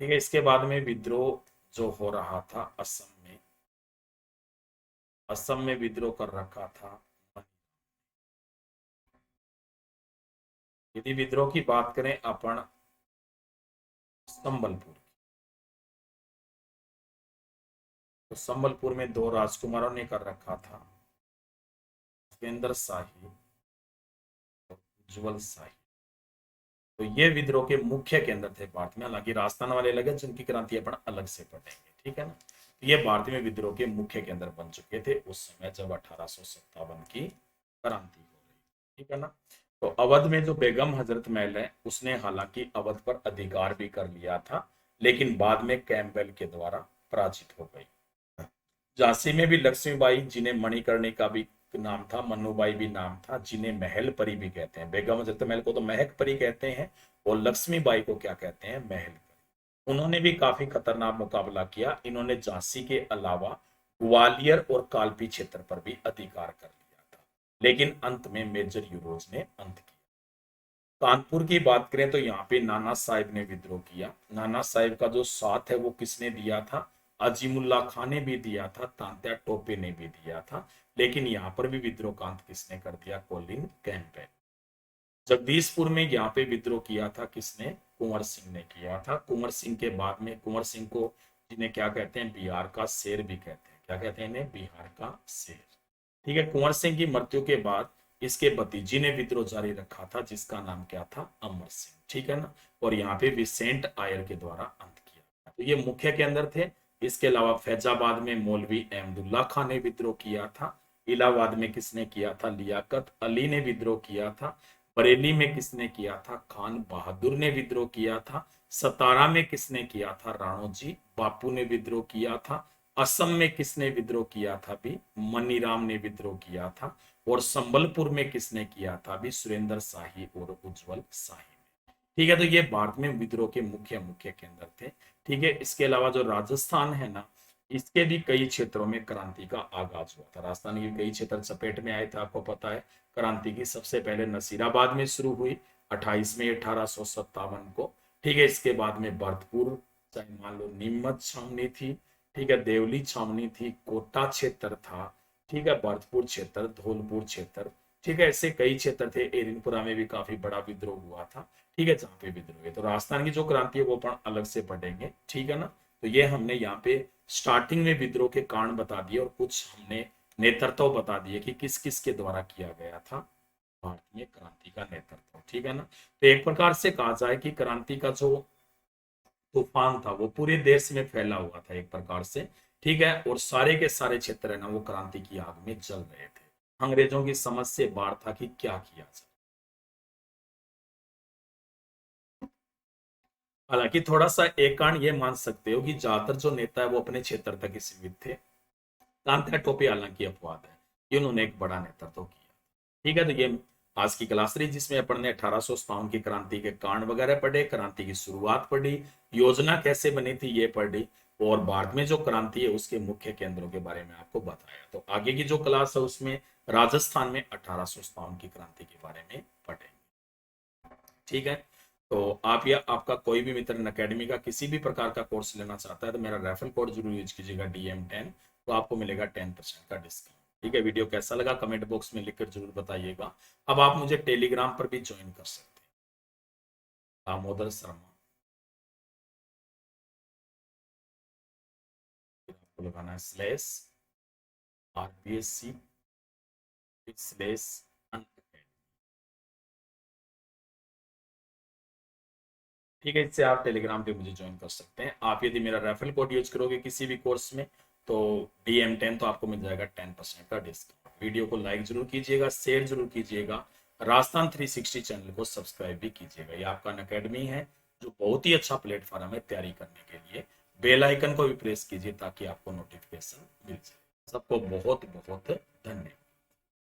ठीक है, इसके बाद में विद्रोह जो हो रहा था असम में, असम में विद्रोह कर रखा था। यदि विद्रोह की बात करें अपन संबलपुर, तो संबलपुर में दो राजकुमारों ने कर रखा था, सुरेंद्र शाही और उज्जवल शाही। तो ये विद्रोह के मुख्य केंद्र थे भारत में, हालांकि राजस्थान वाले अलग है जिनकी क्रांति अपन अलग से पढ़ेंगे। ठीक है ना, तो ये भारत में विद्रोह के मुख्य केंद्र बन चुके थे उस समय जब 1857 की क्रांति हो रही। ठीक है ना, तो अवध में जो बेगम हजरत महल है उसने हालांकि अवध पर अधिकार भी कर लिया था, लेकिन बाद में कैम्पबेल के द्वारा पराजित हो गई। झांसी में भी लक्ष्मीबाई, जिन्हें मणिकर्णिका भी नाम था, मन्नूबाई भी नाम था, जिन्हें महल परी भी कहते हैं। बेगम हजरत महल को तो महक परी कहते हैं और लक्ष्मीबाई को क्या कहते हैं? महल परी। उन्होंने भी काफी खतरनाक मुकाबला किया। इन्होंने झांसी के अलावा ग्वालियर और कालपी क्षेत्र पर भी अधिकार कर लिया था, लेकिन अंत में मेजर यूरोज ने अंत किया। कानपुर की बात करें तो यहाँ पे नाना साहिब ने विद्रोह किया। नाना साहिब का जो साथ है वो किसने दिया था? अजीमुल्ला खान ने भी दिया था, तांत्या टोपे ने भी दिया था, लेकिन यहाँ पर भी विद्रोह का अंत किसने कर दिया? Colin Campbell. जगदीशपुर में यहाँ पे विद्रोह किया था किसने? कुंवर सिंह ने किया था। कुंवर सिंह के बाद में, कुंवर सिंह को जिन्हें क्या कहते हैं? बिहार का शेर भी कहते हैं। क्या कहते हैं इन्हें? बिहार का शेर। ठीक है, कुंवर सिंह की मृत्यु के बाद इसके भतीजी ने विद्रोह जारी रखा था, जिसका नाम क्या था? अमर सिंह। ठीक है ना, और यहाँ पे विसेंट आयर के द्वारा अंत किया। तो ये मुख्य केंद्र थे। इसके अलावा फैजाबाद में मौलवी अहमदुल्ला खान ने विद्रोह किया था। इलाहाबाद में किसने किया था? लियाकत अली ने विद्रोह किया था। बरेली में किसने किया था? खान बहादुर ने विद्रोह किया था। सतारा में किसने किया था? राणोजी बापू ने विद्रोह किया था। असम में किसने विद्रोह किया था? भी मनीराम ने विद्रोह किया था। और संबलपुर में किसने किया था? भी सुरेंद्र शाही और उज्जवल शाही। ठीक है, तो ये भारत में विद्रोह के मुख्य मुख्य केंद्र थे। ठीक है, इसके अलावा जो राजस्थान है ना, इसके भी कई क्षेत्रों में क्रांति का आगाज हुआ था। राजस्थान के कई क्षेत्र चपेट में आए थे, आपको पता है। क्रांति की सबसे पहले नसीराबाद में शुरू हुई 28 मई 1857 को। ठीक है, इसके बाद में भरतपुर, चाहे मान लो नीमच छावनी थी, ठीक है, देवली छावनी थी, कोटा क्षेत्र था, ठीक है, भरतपुर क्षेत्र, धौलपुर क्षेत्र। ठीक है, ऐसे कई क्षेत्र थे। एरिनपुरा में भी काफी बड़ा विद्रोह हुआ था। ठीक है, जहाँ पे विद्रोह है। तो राजस्थान की जो क्रांति है वो अपन अलग से पढ़ेंगे। ठीक है ना, तो ये हमने यहाँ पे स्टार्टिंग में विद्रोह के कारण बता दिए और कुछ हमने नेतृत्व बता दिए कि किस किस के द्वारा किया गया था भारतीय क्रांति का नेतृत्व। ठीक है ना, तो एक प्रकार से कहा जाए कि क्रांति का जो तूफान था वो पूरे देश में फैला हुआ था एक प्रकार से। ठीक है, और सारे के सारे क्षेत्र है ना वो क्रांति की आग में जल रहे थे। अंग्रेजों की समझ से बाहर था कि क्या किया जाए। हालांकि थोड़ा सा एक कारण ये मान सकते हो कि ज्यादातर जो नेता है वो अपने क्षेत्र तक ही सीमित थे। तांत्या टोपी हालांकि अपवाद है कि उन्होंने एक बड़ा नेतृत्व किया। ठीक है, तो ये आज की क्लास रही जिसमें अपन ने 1857 की क्रांति के कारण वगैरह पढ़े, क्रांति की शुरुआत पढ़ी, योजना कैसे बनी थी ये पढ़ी, और भारत में जो क्रांति है उसके मुख्य केंद्रों के बारे में आपको बताया। तो आगे की जो क्लास है उसमें राजस्थान में 1857 की क्रांति के बारे में पढ़ेंगे। ठीक है, तो आप या आपका कोई भी मित्र अकेडमी का किसी भी प्रकार का कोर्स लेना चाहता है तो मेरा रेफरल कोड जरूर यूज कीजिएगा DM10, तो आपको मिलेगा 10% का डिस्काउंट। ठीक है, वीडियो कैसा लगा कमेंट बॉक्स में लिखकर जरूर बताइएगा। अब आप मुझे टेलीग्राम पर भी ज्वाइन कर सकते हैं, दामोदर शर्मा। आपको लगाना है स्लैश RPSC स्लैश अनअकैडमी। ठीक है, इससे आप टेलीग्राम पे मुझे ज्वाइन कर सकते हैं। आप यदि मेरा रेफरल कोड यूज करोगे किसी भी कोर्स में तो DM10 तो आपको मिल जाएगा 10% का डिस्काउंट। वीडियो को लाइक जरूर कीजिएगा, शेयर जरूर कीजिएगा, राजस्थान 360 चैनल को सब्सक्राइब भी कीजिएगा। ये आपका अनअकैडमी है जो बहुत ही अच्छा प्लेटफॉर्म है तैयारी करने के लिए। बेल आइकन को भी प्रेस कीजिए ताकि आपको नोटिफिकेशन मिल जाए। सबको बहुत बहुत धन्यवाद।